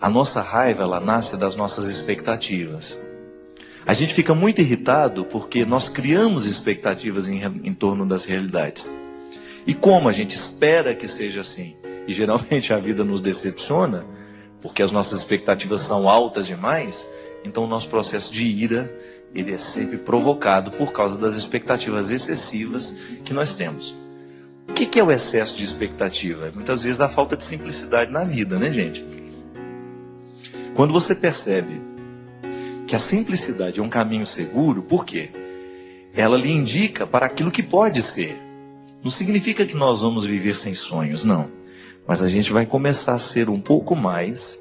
A nossa raiva, ela nasce das nossas expectativas. A gente fica muito irritado porque nós criamos expectativas em torno das realidades. E como a gente espera que seja assim, e geralmente a vida nos decepciona, porque as nossas expectativas são altas demais, então o nosso processo de ira, ele é sempre provocado por causa das expectativas excessivas que nós temos. O que é o excesso de expectativa? Muitas vezes a falta de simplicidade na vida, né, gente? Quando você percebe que a simplicidade é um caminho seguro, por quê? Ela lhe indica para aquilo que pode ser. Não significa que nós vamos viver sem sonhos, não. Mas a gente vai começar a ser um pouco mais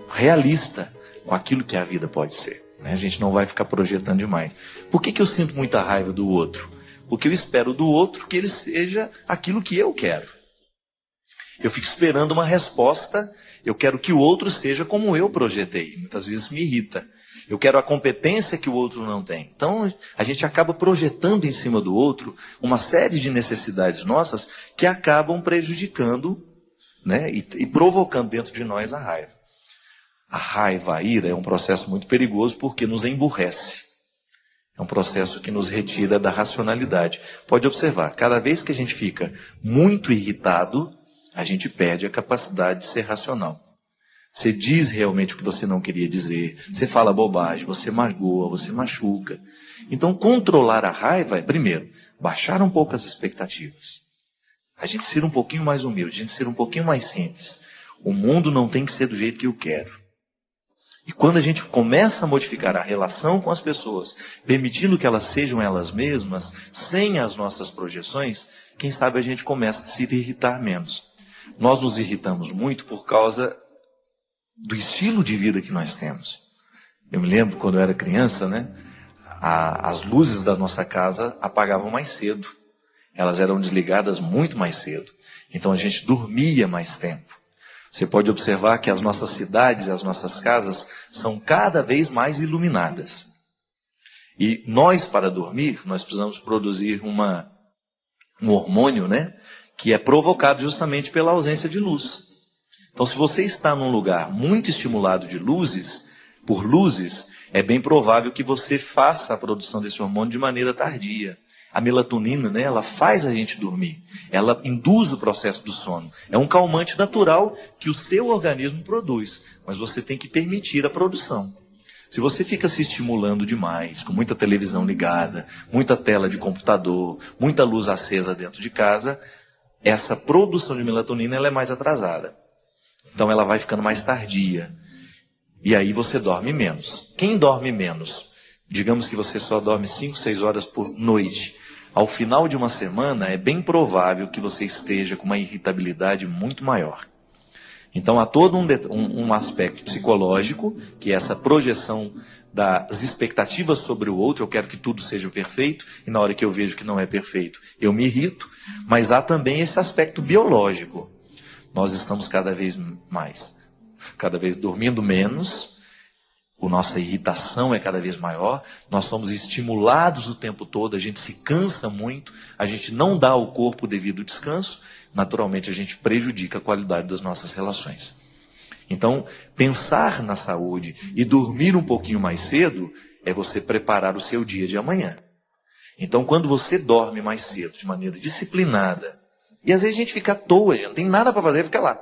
realista com aquilo que a vida pode ser. Né? A gente não vai ficar projetando demais. Por que eu sinto muita raiva do outro? Porque eu espero do outro que ele seja aquilo que eu quero. Eu fico esperando uma resposta, eu quero que o outro seja como eu projetei. Muitas vezes me irrita. Eu quero a competência que o outro não tem. Então, a gente acaba projetando em cima do outro uma série de necessidades nossas que acabam prejudicando, né, e provocando dentro de nós a raiva. A raiva, a ira, é um processo muito perigoso porque nos emburrece. É um processo que nos retira da racionalidade. Pode observar, cada vez que a gente fica muito irritado, a gente perde a capacidade de ser racional. Você diz realmente o que você não queria dizer, você fala bobagem, você magoa, você machuca. Então, controlar a raiva é, primeiro, baixar um pouco as expectativas. A gente ser um pouquinho mais humilde, a gente ser um pouquinho mais simples. O mundo não tem que ser do jeito que eu quero. E quando a gente começa a modificar a relação com as pessoas, permitindo que elas sejam elas mesmas, sem as nossas projeções, quem sabe a gente começa a se irritar menos. Nós nos irritamos muito por causa do estilo de vida que nós temos. Eu me lembro quando eu era criança, né? As luzes da nossa casa apagavam mais cedo. Elas eram desligadas muito mais cedo. Então a gente dormia mais tempo. Você pode observar que as nossas cidades, as nossas casas são cada vez mais iluminadas. E nós, para dormir, nós precisamos produzir um hormônio, né? Que é provocado justamente pela ausência de luz. Então, se você está num lugar muito estimulado de luzes, por luzes, é bem provável que você faça a produção desse hormônio de maneira tardia. A melatonina, né, ela faz a gente dormir. Ela induz o processo do sono. É um calmante natural que o seu organismo produz, mas você tem que permitir a produção. Se você fica se estimulando demais, com muita televisão ligada, muita tela de computador, muita luz acesa dentro de casa, essa produção de melatonina ela é mais atrasada. Então ela vai ficando mais tardia. E aí você dorme menos. Quem dorme menos? Digamos que você só dorme 5, 6 horas por noite. Ao final de uma semana, é bem provável que você esteja com uma irritabilidade muito maior. Então há todo um aspecto psicológico, que é essa projeção das expectativas sobre o outro. Eu quero que tudo seja perfeito, e na hora que eu vejo que não é perfeito, eu me irrito. Mas há também esse aspecto biológico. Nós estamos cada vez dormindo menos, a nossa irritação é cada vez maior, nós somos estimulados o tempo todo, a gente se cansa muito, a gente não dá ao corpo o devido descanso, naturalmente a gente prejudica a qualidade das nossas relações. Então, pensar na saúde e dormir um pouquinho mais cedo é você preparar o seu dia de amanhã. Então, quando você dorme mais cedo, de maneira disciplinada, e às vezes a gente fica à toa, não tem nada para fazer, fica lá.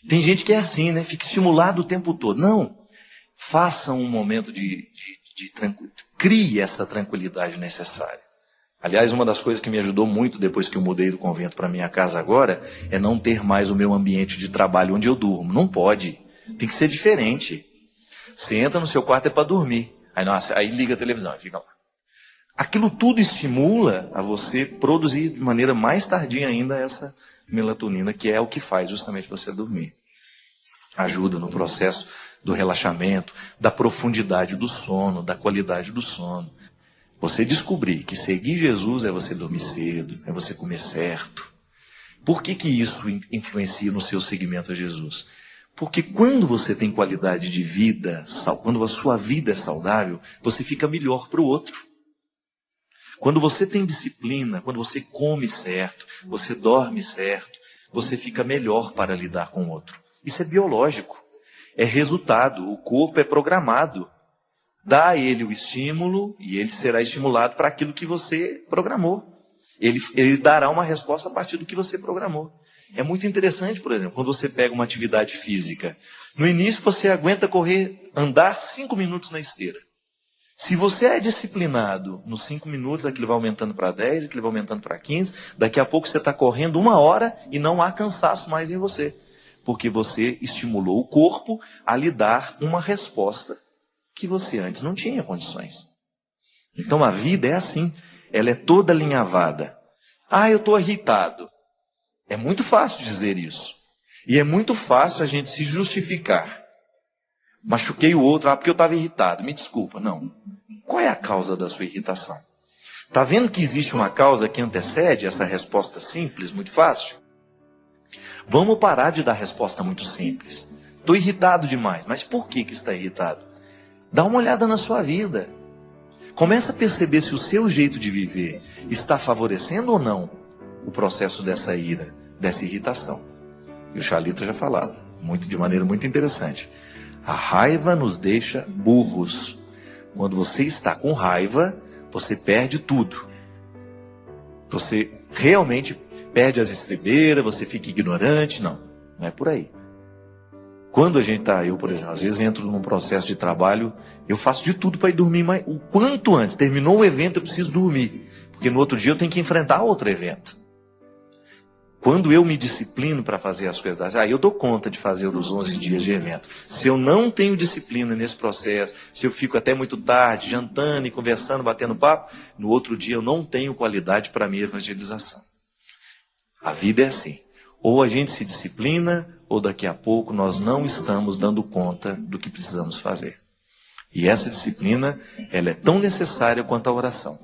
Tem gente que é assim, né? Fica estimulado o tempo todo. Não. Faça um momento de tranquilidade. Crie essa tranquilidade necessária. Aliás, uma das coisas que me ajudou muito depois que eu mudei do convento para minha casa agora, é não ter mais o meu ambiente de trabalho onde eu durmo. Não pode. Tem que ser diferente. Você entra no seu quarto é para dormir. Aí liga a televisão e fica lá. Aquilo tudo estimula a você produzir de maneira mais tardia ainda essa melatonina, que é o que faz justamente você dormir. Ajuda no processo do relaxamento, da profundidade do sono, da qualidade do sono. Você descobrir que seguir Jesus é você dormir cedo, é você comer certo. Por que isso influencia no seu seguimento a Jesus? Porque quando você tem qualidade de vida, quando a sua vida é saudável, você fica melhor para o outro. Quando você tem disciplina, quando você come certo, você dorme certo, você fica melhor para lidar com o outro. Isso é biológico, é resultado, o corpo é programado. Dá a ele o estímulo e ele será estimulado para aquilo que você programou. Ele dará uma resposta a partir do que você programou. É muito interessante, por exemplo, quando você pega uma atividade física. No início você aguenta andar 5 minutos na esteira. Se você é disciplinado nos 5 minutos, aquilo vai aumentando para 10, aquilo vai aumentando para 15, daqui a pouco você está correndo 1 hora e não há cansaço mais em você. Porque você estimulou o corpo a lhe dar uma resposta que você antes não tinha condições. Então a vida é assim, ela é toda alinhavada. Eu estou irritado. É muito fácil dizer isso. E é muito fácil a gente se justificar. Machuquei o outro, porque eu estava irritado, me desculpa. Não. Qual é a causa da sua irritação? Está vendo que existe uma causa que antecede essa resposta simples, muito fácil? Vamos parar de dar resposta muito simples. Estou irritado demais, mas por que está irritado? Dá uma olhada na sua vida. Começa a perceber se o seu jeito de viver está favorecendo ou não o processo dessa ira, dessa irritação. E o Chalita já falou, de maneira muito interessante. A raiva nos deixa burros. Quando você está com raiva, você perde tudo. Você realmente perde as estribeiras, você fica ignorante. Não é por aí. Quando a gente eu, por exemplo, às vezes entro num processo de trabalho, eu faço de tudo para ir dormir o quanto antes. Terminou o evento, eu preciso dormir. Porque no outro dia eu tenho que enfrentar outro evento. Quando eu me disciplino para fazer as coisas, eu dou conta de fazer os 11 dias de evento. Se eu não tenho disciplina nesse processo, se eu fico até muito tarde, jantando e conversando, batendo papo, no outro dia eu não tenho qualidade para a minha evangelização. A vida é assim. Ou a gente se disciplina, ou daqui a pouco nós não estamos dando conta do que precisamos fazer. E essa disciplina, ela é tão necessária quanto a oração.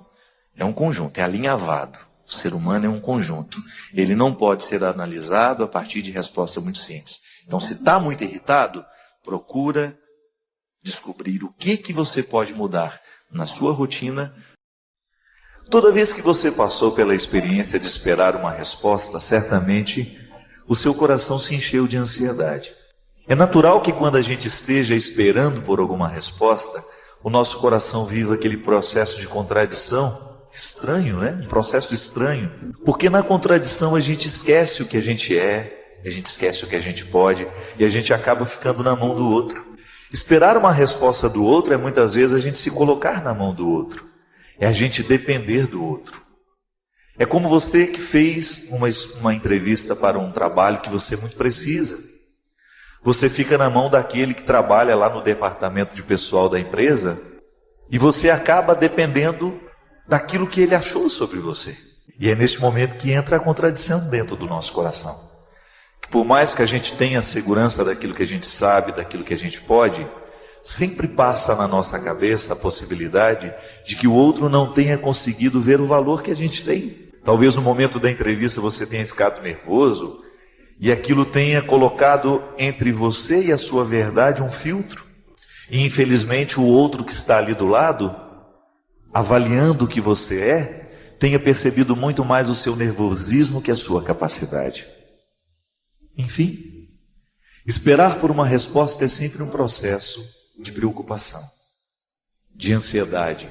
É um conjunto, é alinhavado. O ser humano é um conjunto. Ele não pode ser analisado a partir de resposta muito simples. Então, se está muito irritado, procura descobrir o que você pode mudar na sua rotina. Toda vez que você passou pela experiência de esperar uma resposta, certamente o seu coração se encheu de ansiedade. É natural que quando a gente esteja esperando por alguma resposta, o nosso coração viva aquele processo de contradição. Estranho, né? Um processo estranho. Porque na contradição a gente esquece o que a gente é, a gente esquece o que a gente pode, e a gente acaba ficando na mão do outro. Esperar uma resposta do outro é muitas vezes a gente se colocar na mão do outro. É a gente depender do outro. É como você que fez uma entrevista para um trabalho que você muito precisa. Você fica na mão daquele que trabalha lá no departamento de pessoal da empresa e você acaba dependendo daquilo que ele achou sobre você. E é neste momento que entra a contradição dentro do nosso coração. Que por mais que a gente tenha segurança daquilo que a gente sabe, daquilo que a gente pode, sempre passa na nossa cabeça a possibilidade de que o outro não tenha conseguido ver o valor que a gente tem. Talvez no momento da entrevista você tenha ficado nervoso e aquilo tenha colocado entre você e a sua verdade um filtro. E infelizmente o outro que está ali do lado, avaliando o que você é, tenha percebido muito mais o seu nervosismo que a sua capacidade. Enfim, esperar por uma resposta é sempre um processo de preocupação, de ansiedade,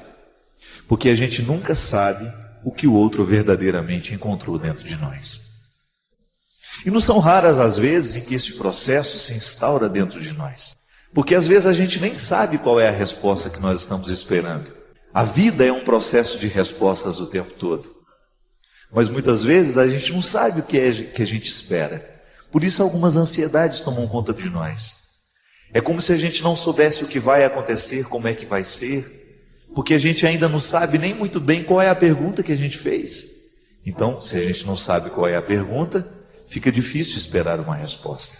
porque a gente nunca sabe o que o outro verdadeiramente encontrou dentro de nós. E não são raras as vezes em que esse processo se instaura dentro de nós, porque às vezes a gente nem sabe qual é a resposta que nós estamos esperando. A vida é um processo de respostas o tempo todo, mas muitas vezes a gente não sabe o que é que a gente espera. Por isso algumas ansiedades tomam conta de nós. É como se a gente não soubesse o que vai acontecer, como é que vai ser, porque a gente ainda não sabe nem muito bem qual é a pergunta que a gente fez. Então, se a gente não sabe qual é a pergunta, fica difícil esperar uma resposta.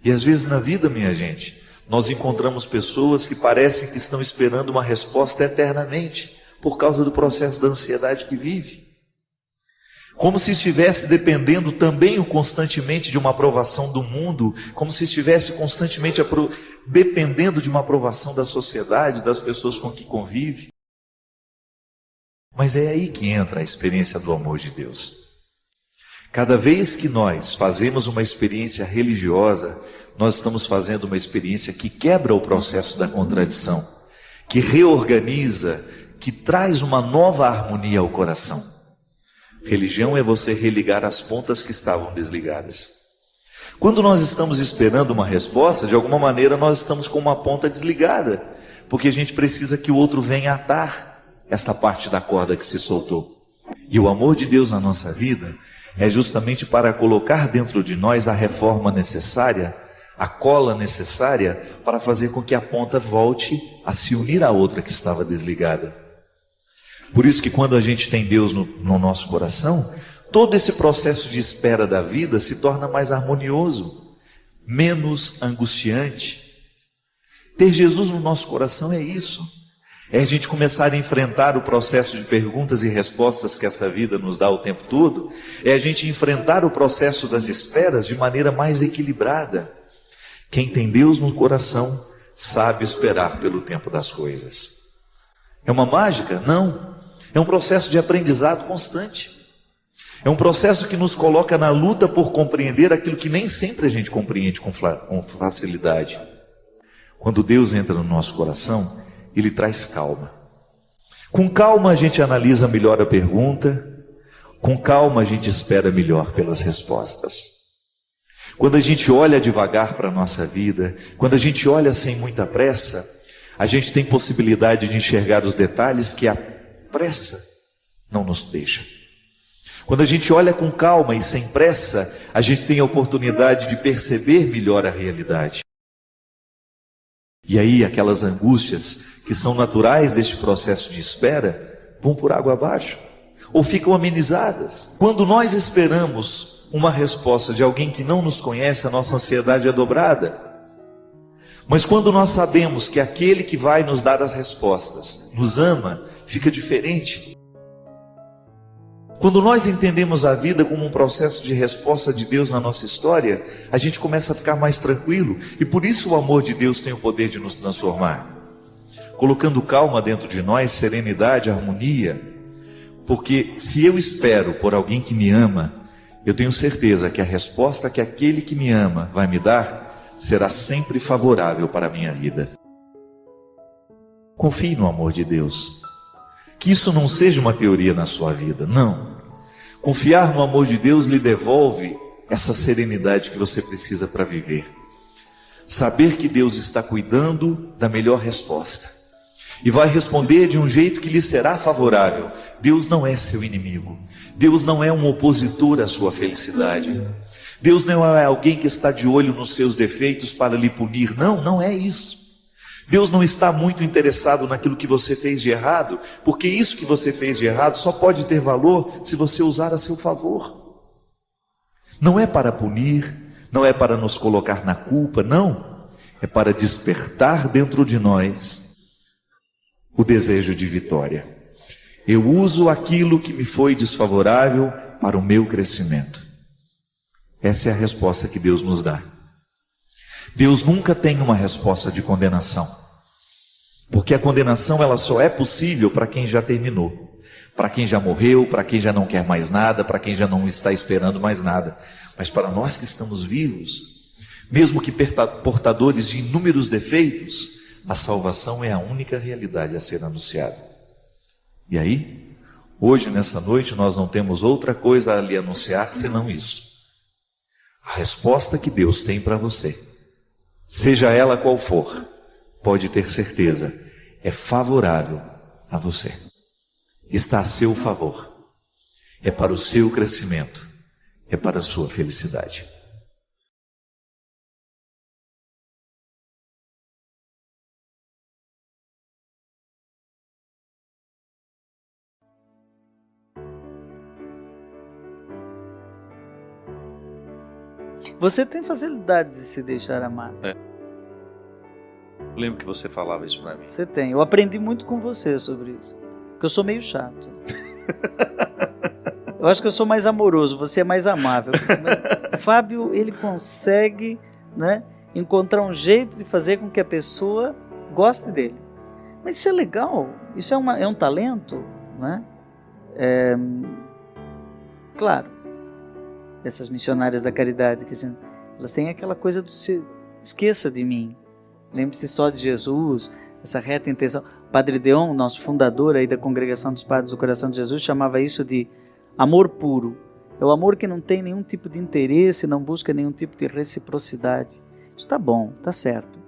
E às vezes na vida, minha gente, nós encontramos pessoas que parecem que estão esperando uma resposta eternamente, por causa do processo da ansiedade que vive. Como se estivesse dependendo também constantemente de uma aprovação do mundo, como se estivesse constantemente dependendo de uma aprovação da sociedade, das pessoas com que convive. Mas é aí que entra a experiência do amor de Deus. Cada vez que nós fazemos uma experiência religiosa, nós estamos fazendo uma experiência que quebra o processo da contradição, que reorganiza, que traz uma nova harmonia ao coração. Religião é você religar as pontas que estavam desligadas. Quando nós estamos esperando uma resposta, de alguma maneira nós estamos com uma ponta desligada, porque a gente precisa que o outro venha atar esta parte da corda que se soltou. E o amor de Deus na nossa vida é justamente para colocar dentro de nós a reforma necessária, a cola necessária para fazer com que a ponta volte a se unir à outra que estava desligada. Por isso que quando a gente tem Deus no nosso coração, todo esse processo de espera da vida se torna mais harmonioso, menos angustiante. Ter Jesus no nosso coração é isso. É a gente começar a enfrentar o processo de perguntas e respostas que essa vida nos dá o tempo todo. É a gente enfrentar o processo das esperas de maneira mais equilibrada. Quem tem Deus no coração sabe esperar pelo tempo das coisas. É uma mágica? Não. É um processo de aprendizado constante. É um processo que nos coloca na luta por compreender aquilo que nem sempre a gente compreende com facilidade. Quando Deus entra no nosso coração, Ele traz calma. Com calma a gente analisa melhor a pergunta, com calma a gente espera melhor pelas respostas. Quando a gente olha devagar para a nossa vida, quando a gente olha sem muita pressa, a gente tem possibilidade de enxergar os detalhes que a pressa não nos deixa. Quando a gente olha com calma e sem pressa, a gente tem a oportunidade de perceber melhor a realidade. E aí aquelas angústias que são naturais deste processo de espera vão por água abaixo ou ficam amenizadas. Quando nós esperamos uma resposta de alguém que não nos conhece, a nossa ansiedade é dobrada. Mas quando nós sabemos que aquele que vai nos dar as respostas nos ama, fica diferente. Quando nós entendemos a vida como um processo de resposta de Deus na nossa história, a gente começa a ficar mais tranquilo. E por isso o amor de Deus tem o poder de nos transformar, colocando calma dentro de nós, serenidade, harmonia. Porque se eu espero por alguém que me ama, eu tenho certeza que a resposta que aquele que me ama vai me dar será sempre favorável para a minha vida. Confie no amor de Deus. Que isso não seja uma teoria na sua vida, não. Confiar no amor de Deus lhe devolve essa serenidade que você precisa para viver. Saber que Deus está cuidando da melhor resposta e vai responder de um jeito que lhe será favorável. Deus não é seu inimigo. Deus não é um opositor à sua felicidade. Deus não é alguém que está de olho nos seus defeitos para lhe punir. Não, não é isso. Deus não está muito interessado naquilo que você fez de errado, porque isso que você fez de errado só pode ter valor se você usar a seu favor. Não é para punir, não é para nos colocar na culpa, não. É para despertar dentro de nós o desejo de vitória. Eu uso aquilo que me foi desfavorável para o meu crescimento. Essa é a resposta que Deus nos dá. Deus nunca tem uma resposta de condenação. Porque a condenação ela só é possível para quem já terminou. Para quem já morreu, para quem já não quer mais nada, para quem já não está esperando mais nada. Mas para nós que estamos vivos, mesmo que portadores de inúmeros defeitos, a salvação é a única realidade a ser anunciada. E aí, hoje nessa noite nós não temos outra coisa a lhe anunciar senão isso. A resposta que Deus tem para você, seja ela qual for, pode ter certeza, é favorável a você. Está a seu favor. É para o seu crescimento. É para a sua felicidade. Você tem facilidade de se deixar amar. Lembro que você falava isso para mim. Você tem. Eu aprendi muito com você sobre isso. Porque eu sou meio chato. Eu acho que eu sou mais amoroso, você é mais amável. O Fábio, ele consegue, né, encontrar um jeito de fazer com que a pessoa goste dele. Mas isso é legal, isso é um talento, né? Claro, dessas missionárias da caridade, que elas têm aquela coisa do esqueça de mim, lembre-se só de Jesus, essa reta intenção. Padre Deon, nosso fundador aí da Congregação dos Padres do Coração de Jesus, chamava isso de amor puro. É o amor que não tem nenhum tipo de interesse, não busca nenhum tipo de reciprocidade. Isso está bom, está certo.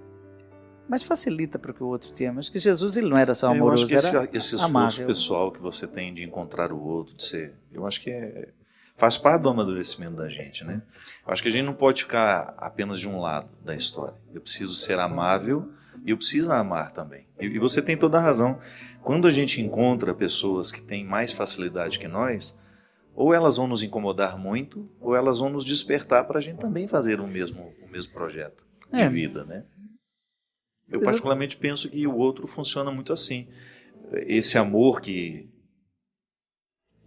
Mas facilita para que o outro te ame. Acho que Jesus ele não era só amoroso, eu acho que era esse esforço amável. pessoal que você tem de encontrar o outro, de ser, eu acho que faz parte do amadurecimento da gente, né? Eu acho que a gente não pode ficar apenas de um lado da história. Eu preciso ser amável e eu preciso amar também. E você tem toda a razão. Quando a gente encontra pessoas que têm mais facilidade que nós, ou elas vão nos incomodar muito, ou elas vão nos despertar para a gente também fazer o mesmo projeto de vida, né? Eu particularmente penso que o outro funciona muito assim. Esse amor que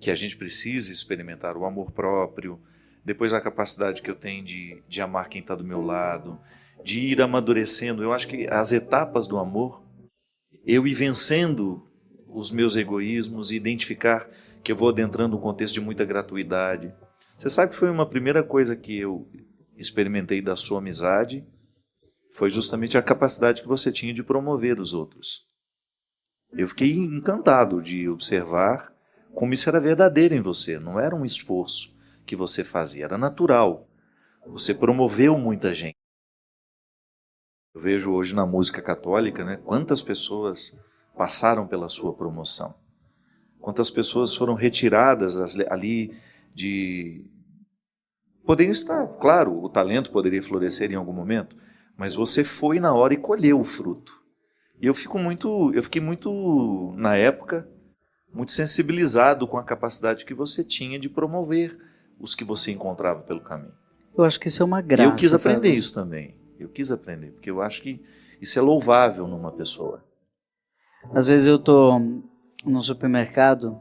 a gente precisa experimentar, o amor próprio, depois a capacidade que eu tenho de amar quem está do meu lado, de ir amadurecendo. Eu acho que as etapas do amor, eu ir vencendo os meus egoísmos e identificar que eu vou adentrando um contexto de muita gratuidade. Você sabe que foi uma primeira coisa que eu experimentei da sua amizade, foi justamente a capacidade que você tinha de promover os outros. Eu fiquei encantado de observar como isso era verdadeiro em você, não era um esforço que você fazia, era natural. Você promoveu muita gente. Eu vejo hoje na música católica, né, quantas pessoas passaram pela sua promoção. Quantas pessoas foram retiradas ali de... Poderiam estar, claro, o talento poderia florescer em algum momento, mas você foi na hora e colheu o fruto. E eu fiquei muito, na época, muito sensibilizado com a capacidade que você tinha de promover os que você encontrava pelo caminho. Eu acho que isso é uma graça. E eu quis aprender isso também. Eu quis aprender, porque eu acho que isso é louvável numa pessoa. Às vezes eu estou no supermercado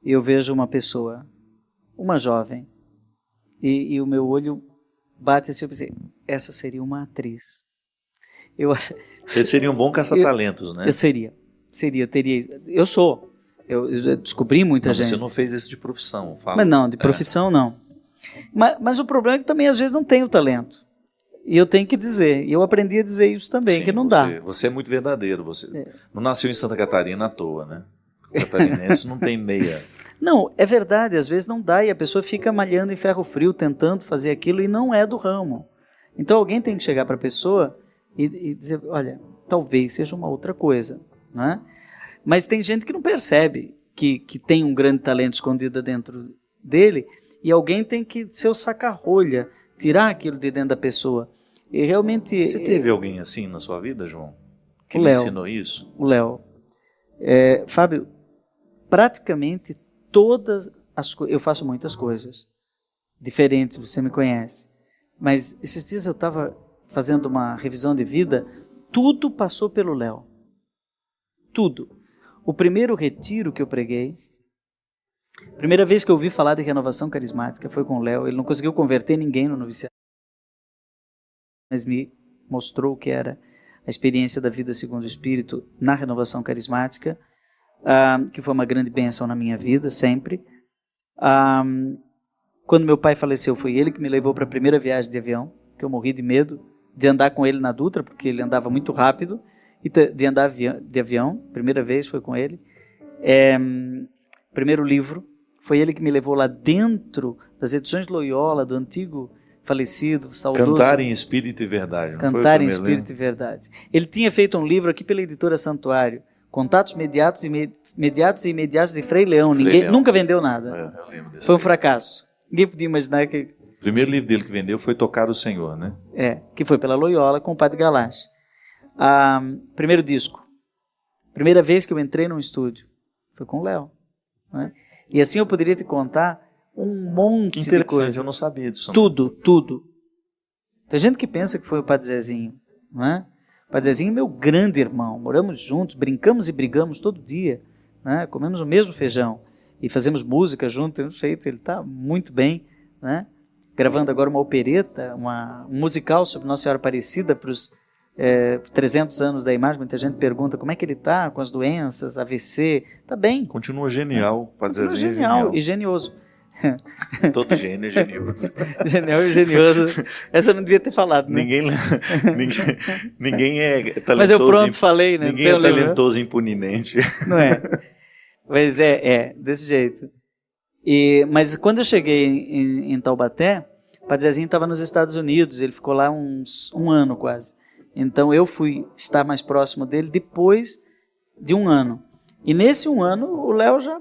e eu vejo uma pessoa, uma jovem, e o meu olho bate assim, eu pensei, essa seria uma atriz. Você seria um bom caça-talentos, né? Eu sou. Eu descobri muita gente. Você não fez isso de profissão, fala. Mas não, de profissão não. Mas o problema é que também às vezes não tenho talento. E eu tenho que dizer, e eu aprendi a dizer isso também, Sim, que não dá. Você é muito verdadeiro, você não nasceu em Santa Catarina à toa, né? O catarinense não tem meia. Não, é verdade, às vezes não dá e a pessoa fica malhando em ferro frio, tentando fazer aquilo e não é do ramo. Então alguém tem que chegar para a pessoa e dizer, olha, talvez seja uma outra coisa, né? Mas tem gente que não percebe que tem um grande talento escondido dentro dele e alguém tem que ser o saca-rolha, tirar aquilo de dentro da pessoa. E realmente... Você teve alguém assim na sua vida, João? Que lhe ensinou isso? O Léo. Fábio, praticamente todas as coisas... Eu faço muitas coisas diferentes, você me conhece. Mas esses dias eu estava fazendo uma revisão de vida, tudo passou pelo Léo. Tudo. O primeiro retiro que eu preguei, primeira vez que eu ouvi falar de renovação carismática foi com o Léo. Ele não conseguiu converter ninguém no noviciado, mas me mostrou o que era a experiência da vida segundo o Espírito na renovação carismática, que foi uma grande bênção na minha vida, sempre. Quando meu pai faleceu, foi ele que me levou para a primeira viagem de avião, que eu morri de medo de andar com ele na Dutra, porque ele andava muito rápido, e de andar de avião, primeira vez foi com ele. Primeiro livro, foi ele que me levou lá dentro das edições Loyola, do antigo falecido, saudoso. Cantar em Espírito e Verdade. Não Cantar em Espírito e Verdade. Ele tinha feito um livro aqui pela editora Santuário, Contatos Imediatos e Imediatos de Frei Leão. Ninguém nunca vendeu nada. Eu lembro desse foi um fracasso. Ninguém podia imaginar que... O primeiro livro dele que vendeu foi Tocar o Senhor, né? Que foi pela Loyola com o Padre Galache. Primeiro disco. Primeira vez que eu entrei num estúdio foi com o Léo. Né? E assim eu poderia te contar um monte de coisas. Eu não sabia disso. Tudo. Tem gente que pensa que foi o Padre Zezinho. Né? O Padre Zezinho é meu grande irmão. Moramos juntos, brincamos e brigamos todo dia. Né? Comemos o mesmo feijão. E fazemos música junto. Ele está muito bem. Né? Gravando agora uma opereta, um musical sobre Nossa Senhora Aparecida para os 300 anos da imagem. Muita gente pergunta como é que ele está com as doenças, AVC. Está bem. Continua genial. Pode dizer genial e genioso. Todo gênio é genioso. Genial e genioso. Essa eu não devia ter falado, né? Ninguém é talentoso. Mas eu pronto falei, né? Ninguém é talentoso impunemente. Não é? Mas desse jeito. Mas quando eu cheguei em Taubaté, o Padre Zezinho estava nos Estados Unidos, ele ficou lá um ano quase. Então eu fui estar mais próximo dele depois de um ano. E nesse um ano o Léo já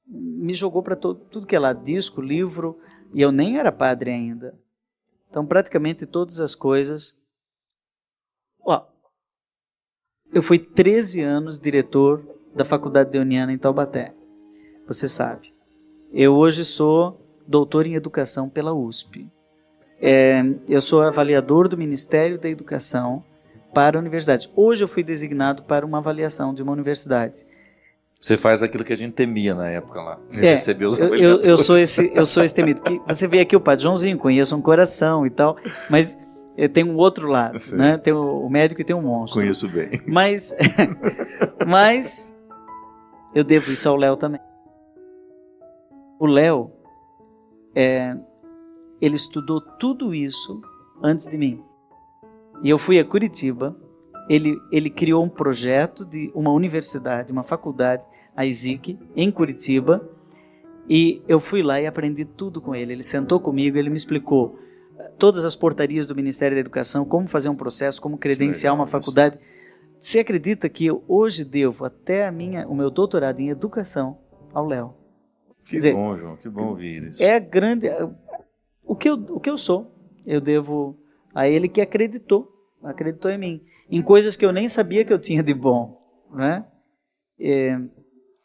me jogou para tudo que é lá, disco, livro, e eu nem era padre ainda. Então praticamente todas as coisas. Eu fui 13 anos diretor da Faculdade Deoniana em Taubaté, você sabe. Eu hoje sou doutor em educação pela USP. Eu sou avaliador do Ministério da Educação para universidades. Hoje eu fui designado para uma avaliação de uma universidade. Você faz aquilo que a gente temia na época lá. Receber os eu sou esse temido. Que você vê aqui o Padre Joãozinho, conheço um coração e tal, mas tem um outro lado, né? Tem o médico e tem um monstro. Conheço bem. Mas eu devo isso ao Léo também. O Léo, ele estudou tudo isso antes de mim. E eu fui a Curitiba, ele criou um projeto de uma universidade, uma faculdade, a ISIC, em Curitiba, e eu fui lá e aprendi tudo com ele. Ele sentou comigo, ele me explicou todas as portarias do Ministério da Educação, como fazer um processo, como credenciar uma faculdade. Você acredita que eu hoje devo até o meu doutorado em educação ao Léo? Que bom, João, que bom ouvir isso. É grande. O que eu sou, eu devo a ele que acreditou em mim, em coisas que eu nem sabia que eu tinha de bom, né?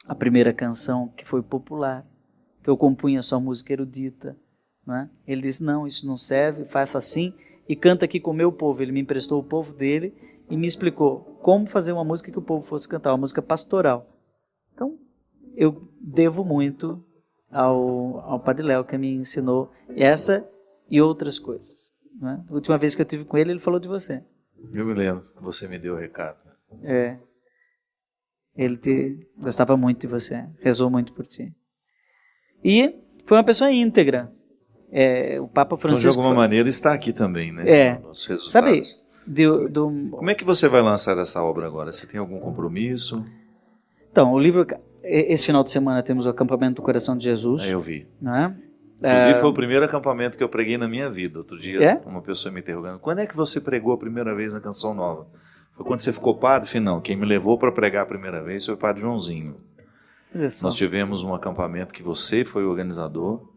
A primeira canção que foi popular, que eu compunha só música erudita, né? Ele disse, não, isso não serve, faça assim e canta aqui com o meu povo. Ele me emprestou o povo dele e me explicou como fazer uma música que o povo fosse cantar, uma música pastoral. Então, eu devo muito ao Padre Léo, que me ensinou essa e outras coisas, né? A última vez que eu estive com ele falou de você. Eu me lembro, você me deu o recado. Ele gostava muito de você, rezou muito por ti. E foi uma pessoa íntegra. O Papa Francisco... Então, de alguma maneira, está aqui também, né? Nos resultados. Sabe, como é que você vai lançar essa obra agora? Você tem algum compromisso? Então, o livro... Esse final de semana temos o acampamento do Coração de Jesus. Eu vi. Né? Inclusive foi o primeiro acampamento que eu preguei na minha vida. Outro dia uma pessoa me interrogando, quando é que você pregou a primeira vez na Canção Nova? Foi quando você ficou padre? Falei, não, quem me levou para pregar a primeira vez foi o Padre Joãozinho. Nós tivemos um acampamento que você foi o organizador,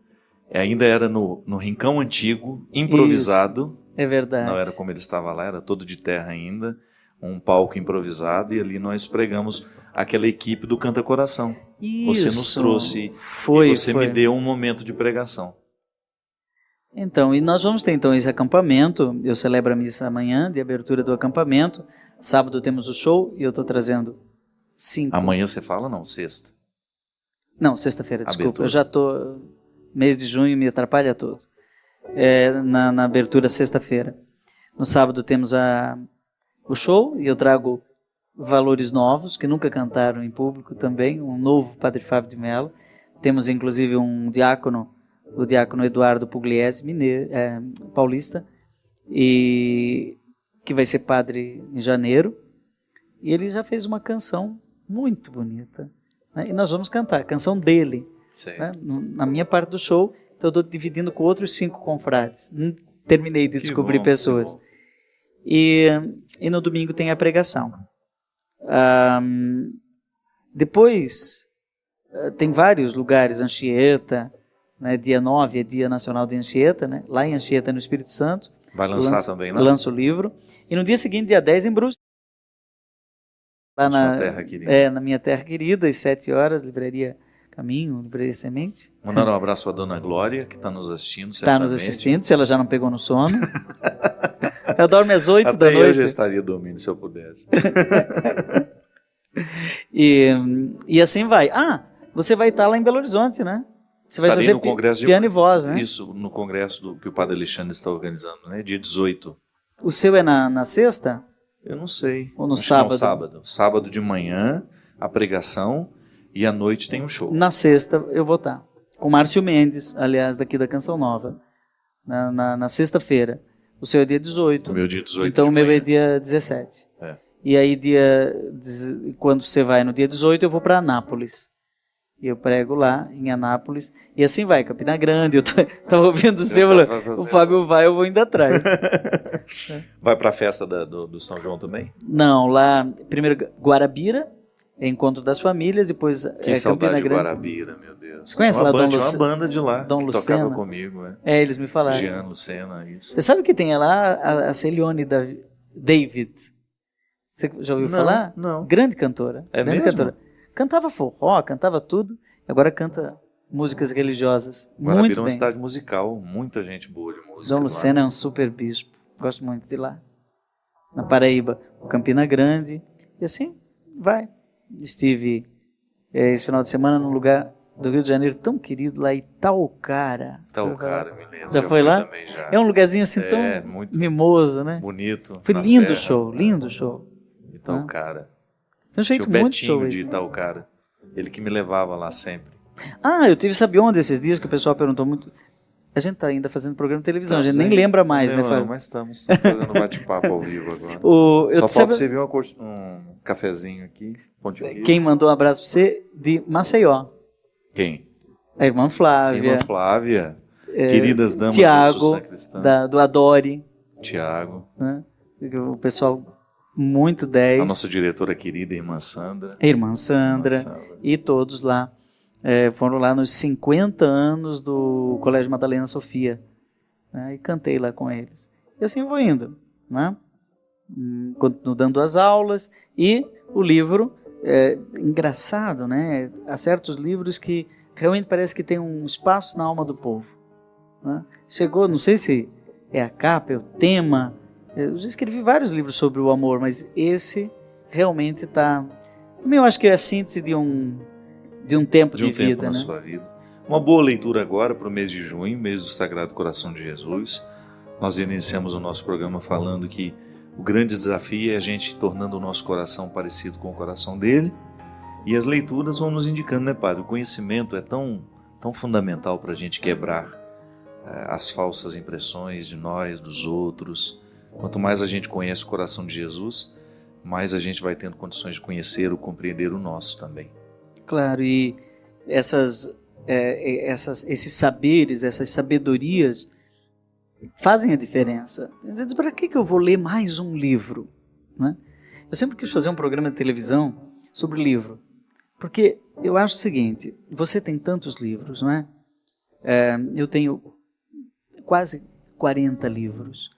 ainda era no Rincão Antigo, improvisado. Isso, é verdade. Não era como ele estava lá, era todo de terra ainda, um palco improvisado, e ali nós pregamos aquela equipe do Canta Coração. Isso. Você nos trouxe e você me deu um momento de pregação. Então, e nós vamos ter então esse acampamento. Eu celebro a missa amanhã, de abertura do acampamento. Sábado temos o show e eu estou trazendo 5. Amanhã você fala? Não, sexta. Não, sexta-feira, desculpa. Abertura. Eu já estou... Mês de junho me atrapalha todo. Na abertura, sexta-feira. No sábado temos o show e eu trago valores novos, que nunca cantaram em público também, um novo Padre Fábio de Mello. Temos inclusive um diácono, o diácono Eduardo Pugliese, paulista, e que vai ser padre em janeiro. E ele já fez uma canção muito bonita, né? E nós vamos cantar a canção dele, né? Na minha parte do show. Então eu estou dividindo com outros 5 confrades. Terminei de descobrir pessoas. E no domingo tem a pregação. Depois tem vários lugares, Anchieta, né, dia 9 é dia nacional de Anchieta, né, lá em Anchieta, no Espírito Santo. Vai lançar também, né? Lança o livro. E no dia seguinte, dia 10, em Brusque. Lá na minha terra querida, às 7 horas, livraria Caminho, livraria Semente. Mandar um abraço para a Dona Glória, que está nos assistindo. Está nos assistindo, se ela já não pegou no sono. Ela dorme às 8 da noite. Eu já estaria dormindo, se eu pudesse. E assim vai. Você vai estar lá em Belo Horizonte, né? Você vai fazer no congresso piano e voz, né? Isso, no congresso que o Padre Alexandre está organizando, né? Dia 18. O seu é na sexta? Eu não sei. Ou no sábado? Não, sábado. Sábado de manhã, a pregação, e à noite tem um show. Na sexta eu vou estar. com Márcio Mendes, aliás, daqui da Canção Nova, na sexta-feira. O seu é dia 18. O meu dia 18. Então o meu é dia 17. É. E aí, quando você vai no dia 18, eu vou para Anápolis. E eu prego lá em Anápolis. E assim vai, Campina Grande. Eu tava ouvindo o seu, o Fábio vai, eu vou indo atrás. Vai para a festa do São João também? Não, lá, primeiro Guarabira, é Encontro das Famílias, depois que Campina de Grande. Guarabira, meu Deus. Você conhece lá Dom Lucena? Uma banda de lá, Dom que Lucena? tocava comigo. Eles me falaram. Jean Lucena, isso. Você sabe que tem lá a Celione David? Você já ouviu falar? Não. Grande cantora. É grande mesmo? cantora. Cantava forró, cantava tudo. Agora canta músicas religiosas. Guarabira muito é uma bem. cidade musical, muita gente boa de música. Dom Lucena é um super bispo. Gosto muito de lá. Na Paraíba, o Campina Grande. E assim vai. Estive esse final de semana num lugar do Rio de Janeiro tão querido, lá Itaucara. Itaucara, me lembro. Já foi lá? Também, já. É um lugarzinho assim tão muito mimoso, né? bonito. Foi lindo o show, lindo show. Itaucara. Tem feito Tinha o muito show Betinho aí. de Itaucara. Ele que me levava lá sempre. Ah, eu tive, sabe onde esses dias que o pessoal perguntou muito. A gente tá ainda fazendo programa de televisão, a gente nem lembra mais, né, Fábio? Mas estamos fazendo bate-papo ao vivo agora. Só falta você ver um cafezinho aqui. Quem mandou um abraço pra você? De Maceió. Quem? A irmã Flávia. Irmã Flávia. Queridas damas Tiago, do Cristã. do Adore. Tiago. Né? O pessoal muito 10. A nossa diretora querida, irmã Sandra. Irmã Sandra. E todos lá. Foram lá nos 50 anos do Colégio Madalena Sofia, né, e cantei lá com eles. E assim vou indo, né? Continuo dando as aulas, e o livro, engraçado, né? Há certos livros que realmente parece que tem um espaço na alma do povo, né? Chegou, não sei se é a capa, é o tema, eu já escrevi vários livros sobre o amor, mas esse realmente está... Eu acho que é a síntese de um tempo de vida, na né? sua vida. Uma boa leitura agora para o mês de junho, mês do Sagrado Coração de Jesus. Nós iniciamos o nosso programa falando que o grande desafio é a gente tornando o nosso coração parecido com o coração dele. E as leituras vão nos indicando, né, Padre? O conhecimento é tão fundamental para a gente quebrar as falsas impressões de nós, dos outros. Quanto mais a gente conhece o coração de Jesus, mais a gente vai tendo condições de conhecer ou compreender o nosso também. Claro, e esses saberes, essas sabedorias fazem a diferença. Para que eu vou ler mais um livro? Né? Eu sempre quis fazer um programa de televisão sobre livro, porque eu acho o seguinte, você tem tantos livros, não é? Eu tenho quase 40 livros.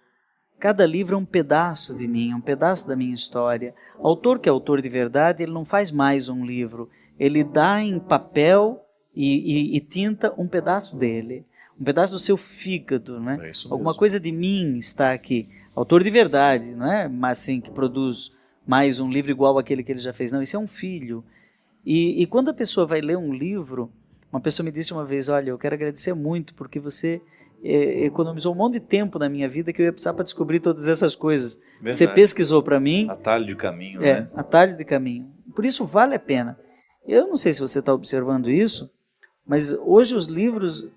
Cada livro é um pedaço de mim, um pedaço da minha história. O autor que é autor de verdade, ele não faz mais um livro. Ele dá em papel e tinta um pedaço dele, um pedaço do seu fígado, né? Alguma coisa de mim está aqui. Autor de verdade, não é? Mas assim, que produz mais um livro igual àquele que ele já fez. Não, esse é um filho. E quando a pessoa vai ler um livro, uma pessoa me disse uma vez, olha, eu quero agradecer muito porque você economizou um monte de tempo na minha vida que eu ia precisar para descobrir todas essas coisas. Verdade. Você pesquisou para mim. Atalho de caminho, né? Atalho de caminho. Por isso vale a pena. Eu não sei se você está observando isso, mas hoje os livros,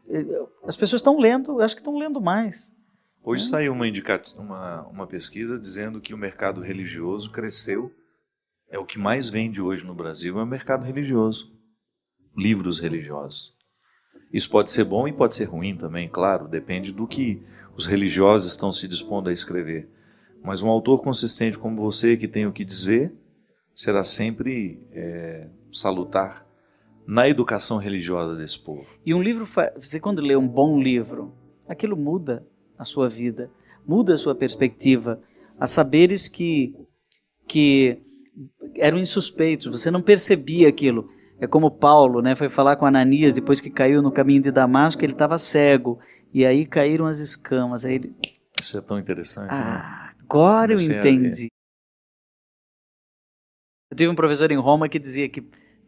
as pessoas estão lendo, eu acho que estão lendo mais. Hoje saiu uma pesquisa dizendo que o mercado religioso cresceu. O que mais vende hoje no Brasil é o mercado religioso. Livros religiosos. Isso pode ser bom e pode ser ruim também, claro, depende do que os religiosos estão se dispondo a escrever. Mas um autor consistente como você, que tem o que dizer, será sempre salutar na educação religiosa desse povo. E um livro, você quando lê um bom livro, aquilo muda a sua vida, muda a sua perspectiva. Há saberes que eram insuspeitos, você não percebia aquilo. É como Paulo, né, foi falar com Ananias depois que caiu no caminho de Damasco, ele estava cego, e aí caíram as escamas. Aí ele... Isso é tão interessante, né? Agora eu entendi. Eu tive um professor em Roma que dizia que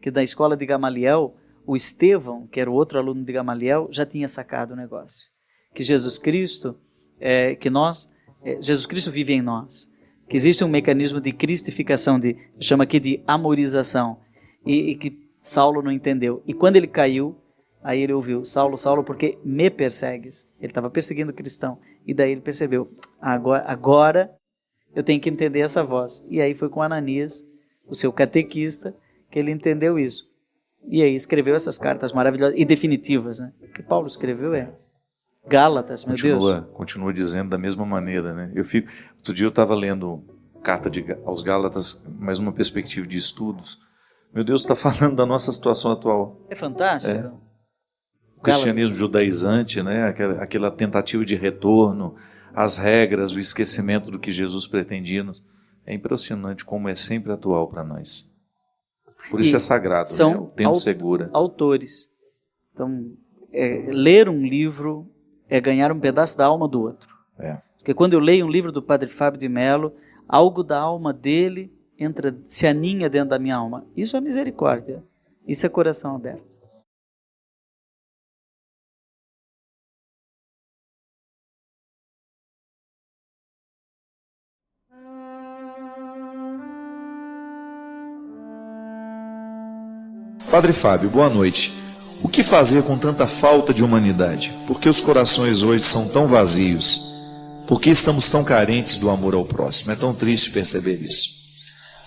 da escola de Gamaliel, o Estevão, que era o outro aluno de Gamaliel, já tinha sacado o negócio. Que Jesus Cristo, Jesus Cristo vive em nós. Que existe um mecanismo de cristificação, chama aqui de amorização, e que Saulo não entendeu. E quando ele caiu, Aí ele ouviu, Saulo, Saulo, porque me persegues? Ele estava perseguindo o cristão. E daí ele percebeu, agora eu tenho que entender essa voz. E aí foi com Ananias, o seu catequista, que ele entendeu isso. E aí escreveu essas cartas maravilhosas e definitivas, né? O que Paulo escreveu é Gálatas, meu Deus. Continua dizendo da mesma maneira, né? Outro dia eu estava lendo carta aos Gálatas, mais uma perspectiva de estudos. Meu Deus, está falando da nossa situação atual. É fantástico. O cristianismo judaizante, né? Aquela tentativa de retorno, as regras, o esquecimento do que Jesus pretendia. É impressionante como é sempre atual para nós. Por isso é sagrado, são, né? O tempo segura. Autores. Então, ler um livro é ganhar um pedaço da alma do outro. Porque quando eu leio um livro do Padre Fábio de Mello, algo da alma dele se aninha dentro da minha alma. Isso é misericórdia. Isso é coração aberto. Padre Fábio, boa noite. O que fazer com tanta falta de humanidade? Por que os corações hoje são tão vazios? Por que estamos tão carentes do amor ao próximo? É tão triste perceber isso.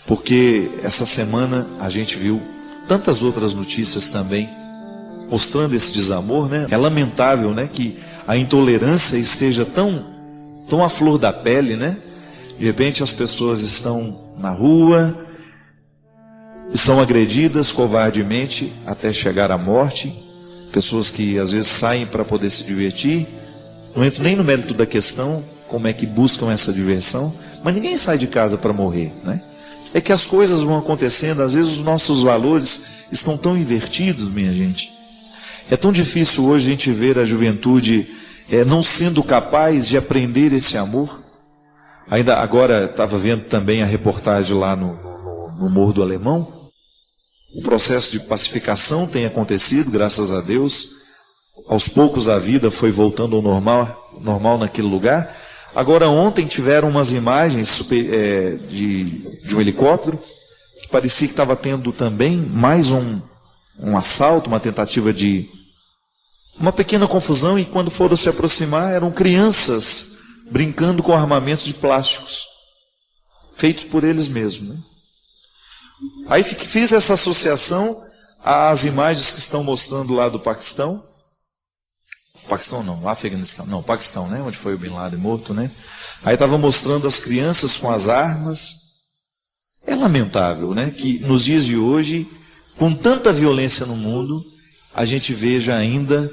Porque essa semana a gente viu tantas outras notícias também mostrando esse desamor, né? É lamentável, né, que a intolerância esteja tão à flor da pele, né? De repente as pessoas estão na rua, são agredidas covardemente até chegar à morte. Pessoas que às vezes saem para poder se divertir. Não entro nem no mérito da questão, como é que buscam essa diversão, mas ninguém sai de casa para morrer, né? É que as coisas vão acontecendo, às vezes os nossos valores estão tão invertidos, minha gente. É tão difícil hoje a gente ver a juventude não sendo capaz de aprender esse amor. Ainda agora estava vendo também a reportagem lá no Morro do Alemão. O processo de pacificação tem acontecido, graças a Deus. Aos poucos a vida foi voltando ao normal naquele lugar. Agora ontem tiveram umas imagens de um helicóptero, que parecia que estava tendo também mais um assalto, uma tentativa de uma pequena confusão, e quando foram se aproximar eram crianças brincando com armamentos de plásticos, feitos por eles mesmos, né? Aí fiz essa associação às imagens que estão mostrando lá do Paquistão. Paquistão não, Afeganistão, não, Paquistão, né? Onde foi o Bin Laden morto, né? Aí estava mostrando as crianças com as armas. É lamentável, né? Que nos dias de hoje, com tanta violência no mundo, a gente veja ainda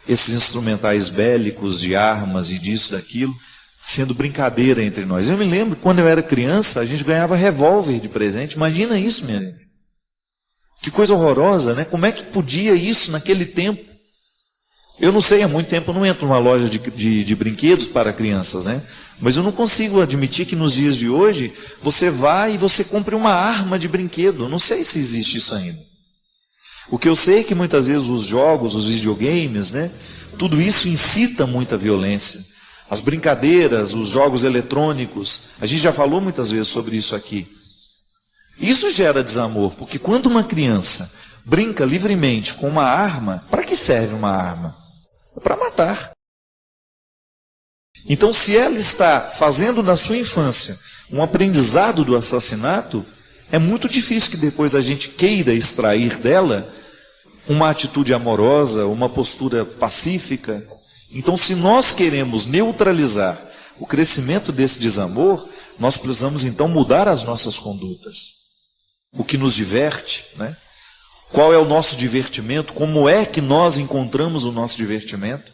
esses instrumentais bélicos de armas e disso, daquilo, sendo brincadeira entre nós. Eu me lembro, quando eu era criança, a gente ganhava revólver de presente. Imagina isso, minha gente. Que coisa horrorosa, né? Como é que podia isso naquele tempo? Eu não sei, há muito tempo eu não entro numa loja de brinquedos para crianças, né? Mas eu não consigo admitir que nos dias de hoje você vá e você compre uma arma de brinquedo. Eu não sei se existe isso ainda. O que eu sei é que muitas vezes os jogos, os videogames, né? Tudo isso incita muita violência. As brincadeiras, os jogos eletrônicos, a gente já falou muitas vezes sobre isso aqui. Isso gera desamor, porque quando uma criança brinca livremente com uma arma, para que serve uma arma? É para matar. Então, se ela está fazendo na sua infância um aprendizado do assassinato, é muito difícil que depois a gente queira extrair dela uma atitude amorosa, uma postura pacífica. Então, se nós queremos neutralizar o crescimento desse desamor, nós precisamos então mudar as nossas condutas. O que nos diverte, né? Qual é o nosso divertimento? Como é que nós encontramos o nosso divertimento?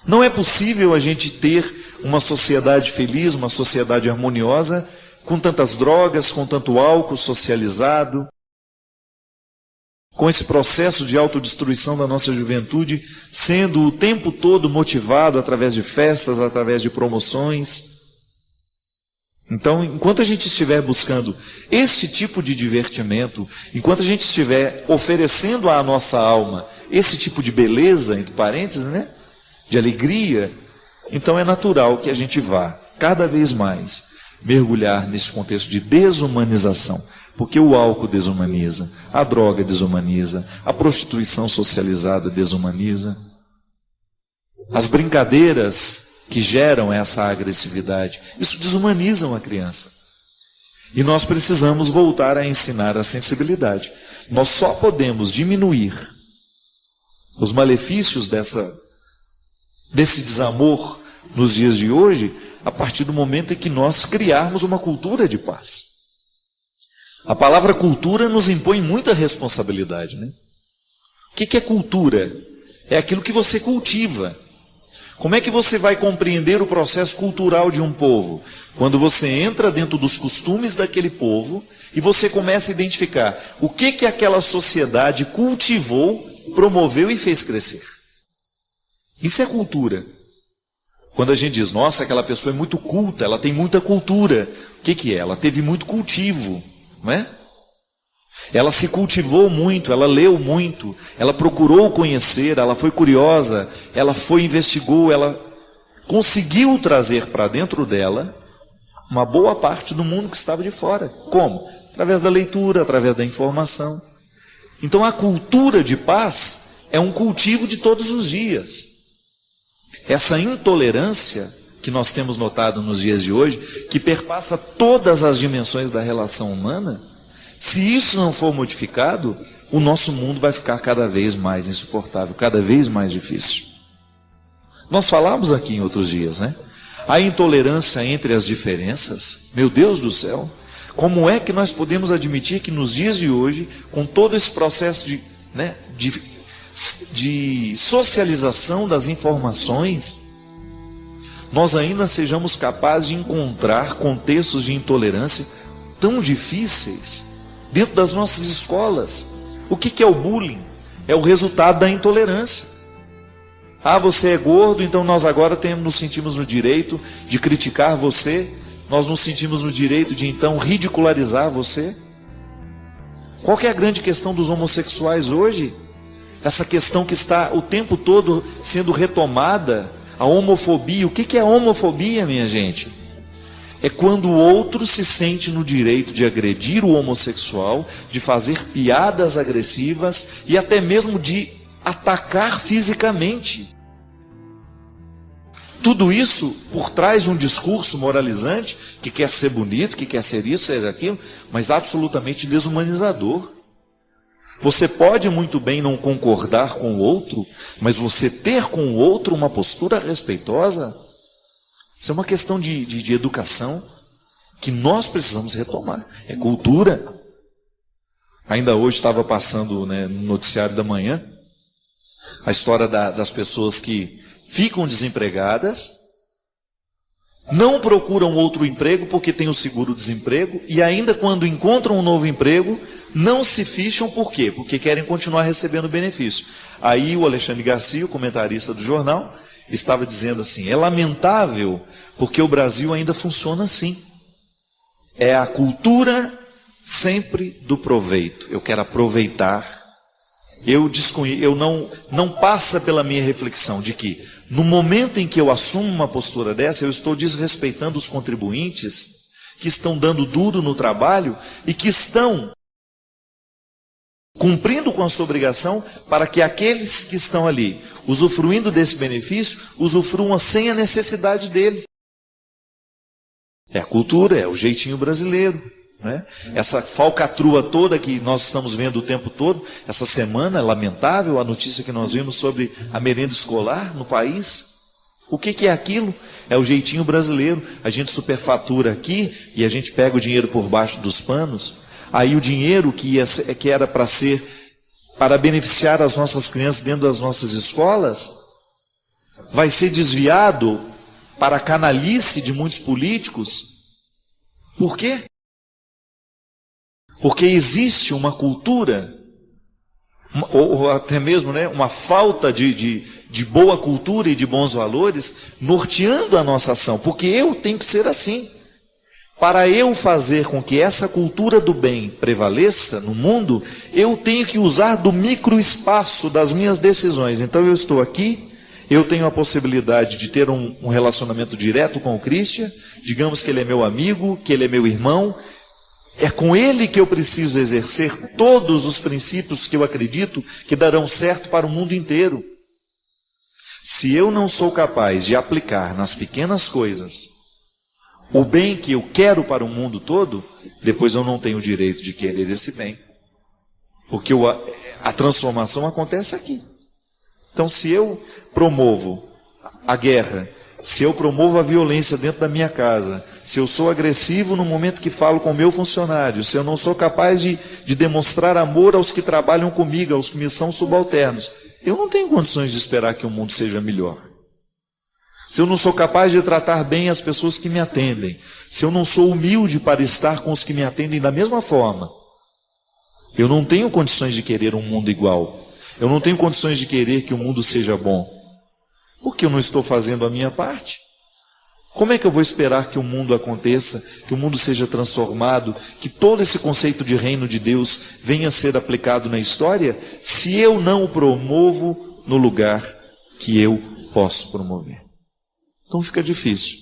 Não é possível a gente ter uma sociedade feliz, uma sociedade harmoniosa, com tantas drogas, com tanto álcool socializado, com esse processo de autodestruição da nossa juventude, sendo o tempo todo motivado através de festas, através de promoções. Então, enquanto a gente estiver buscando esse tipo de divertimento, enquanto a gente estiver oferecendo à nossa alma esse tipo de beleza, entre parênteses, né? De alegria, então é natural que a gente vá cada vez mais mergulhar nesse contexto de desumanização. Porque o álcool desumaniza, a droga desumaniza, a prostituição socializada desumaniza. As brincadeiras que geram essa agressividade, isso desumaniza uma criança. E nós precisamos voltar a ensinar a sensibilidade. Nós só podemos diminuir os malefícios desse desamor nos dias de hoje a partir do momento em que nós criarmos uma cultura de paz. A palavra cultura nos impõe muita responsabilidade, né? O que é cultura? É aquilo que você cultiva. Como é que você vai compreender o processo cultural de um povo? Quando você entra dentro dos costumes daquele povo e você começa a identificar o que aquela sociedade cultivou, promoveu e fez crescer. Isso é cultura. Quando a gente diz, nossa, aquela pessoa é muito culta, ela tem muita cultura. O que é? Ela teve muito cultivo, não é? Ela se cultivou muito, ela leu muito, ela procurou conhecer, ela foi curiosa, ela investigou, ela conseguiu trazer para dentro dela uma boa parte do mundo que estava de fora. Como? Através da leitura, através da informação. Então a cultura de paz é um cultivo de todos os dias. Essa intolerância que nós temos notado nos dias de hoje, que perpassa todas as dimensões da relação humana, se isso não for modificado, o nosso mundo vai ficar cada vez mais insuportável, cada vez mais difícil. Nós falamos aqui em outros dias, né? A intolerância entre as diferenças, meu Deus do céu, como é que nós podemos admitir que nos dias de hoje, com todo esse processo de socialização das informações, nós ainda sejamos capazes de encontrar contextos de intolerância tão difíceis dentro das nossas escolas? O que é o bullying? É o resultado da intolerância. Ah, você é gordo, então nós agora nos sentimos no direito de criticar você, nós nos sentimos no direito de então ridicularizar você. Qual que é a grande questão dos homossexuais hoje? Essa questão que está o tempo todo sendo retomada, a homofobia. O que é a homofobia, minha gente? É quando o outro se sente no direito de agredir o homossexual, de fazer piadas agressivas e até mesmo de atacar fisicamente. Tudo isso por trás de um discurso moralizante, que quer ser bonito, que quer ser isso, ser aquilo, mas absolutamente desumanizador. Você pode muito bem não concordar com o outro, mas você ter com o outro uma postura respeitosa, isso é uma questão de educação que nós precisamos retomar. É cultura. Ainda hoje estava passando, no noticiário da manhã a história das pessoas que ficam desempregadas, não procuram outro emprego porque tem o seguro-desemprego, e ainda quando encontram um novo emprego, não se ficham. Por quê? Porque querem continuar recebendo benefício. Aí o Alexandre Garcia, o comentarista do jornal, estava dizendo assim, é lamentável porque o Brasil ainda funciona assim. É a cultura sempre do proveito. Eu quero aproveitar. Não passa pela minha reflexão de que no momento em que eu assumo uma postura dessa, eu estou desrespeitando os contribuintes que estão dando duro no trabalho e que estão cumprindo com a sua obrigação para que aqueles que estão ali, usufruindo desse benefício, usufruam sem a necessidade dele. É a cultura, é o jeitinho brasileiro. Essa falcatrua toda que nós estamos vendo o tempo todo, essa semana, é lamentável a notícia que nós vimos sobre a merenda escolar no país. O que é aquilo? É o jeitinho brasileiro. A gente superfatura aqui e a gente pega o dinheiro por baixo dos panos. Aí o dinheiro que era para beneficiar as nossas crianças dentro das nossas escolas, vai ser desviado para a canalice de muitos políticos. Por quê? Porque existe uma cultura, ou até mesmo uma falta de boa cultura e de bons valores, norteando a nossa ação. Porque eu tenho que ser assim. Para eu fazer com que essa cultura do bem prevaleça no mundo, eu tenho que usar do microespaço das minhas decisões. Então eu estou aqui, eu tenho a possibilidade de ter um relacionamento direto com o Christian, digamos que ele é meu amigo, que ele é meu irmão. É com ele que eu preciso exercer todos os princípios que eu acredito que darão certo para o mundo inteiro. Se eu não sou capaz de aplicar nas pequenas coisas o bem que eu quero para o mundo todo, depois eu não tenho o direito de querer esse bem. Porque a transformação acontece aqui. Então, se eu promovo a guerra, se eu promovo a violência dentro da minha casa, se eu sou agressivo no momento que falo com o meu funcionário, se eu não sou capaz de demonstrar amor aos que trabalham comigo, aos que me são subalternos, eu não tenho condições de esperar que o mundo seja melhor. Se eu não sou capaz de tratar bem as pessoas que me atendem, se eu não sou humilde para estar com os que me atendem da mesma forma, eu não tenho condições de querer um mundo igual. Eu não tenho condições de querer que o mundo seja bom. Porque eu não estou fazendo a minha parte. Como é que eu vou esperar que o mundo aconteça, que o mundo seja transformado, que todo esse conceito de reino de Deus venha a ser aplicado na história, se eu não o promovo no lugar que eu posso promover? Então fica difícil.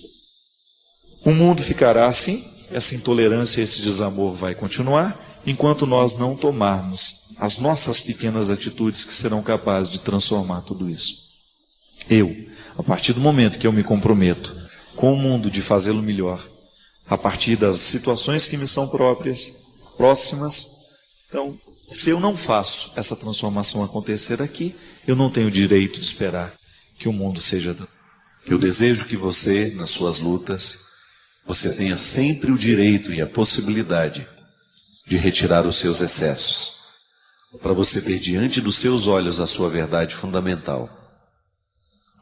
O mundo ficará assim, essa intolerância, esse desamor vai continuar, enquanto nós não tomarmos as nossas pequenas atitudes que serão capazes de transformar tudo isso. A partir do momento que eu me comprometo com o mundo de fazê-lo melhor, a partir das situações que me são próximas, então, se eu não faço essa transformação acontecer aqui, eu não tenho direito de esperar que o mundo seja... Eu desejo que você, nas suas lutas, você tenha sempre o direito e a possibilidade de retirar os seus excessos, para você ter diante dos seus olhos a sua verdade fundamental,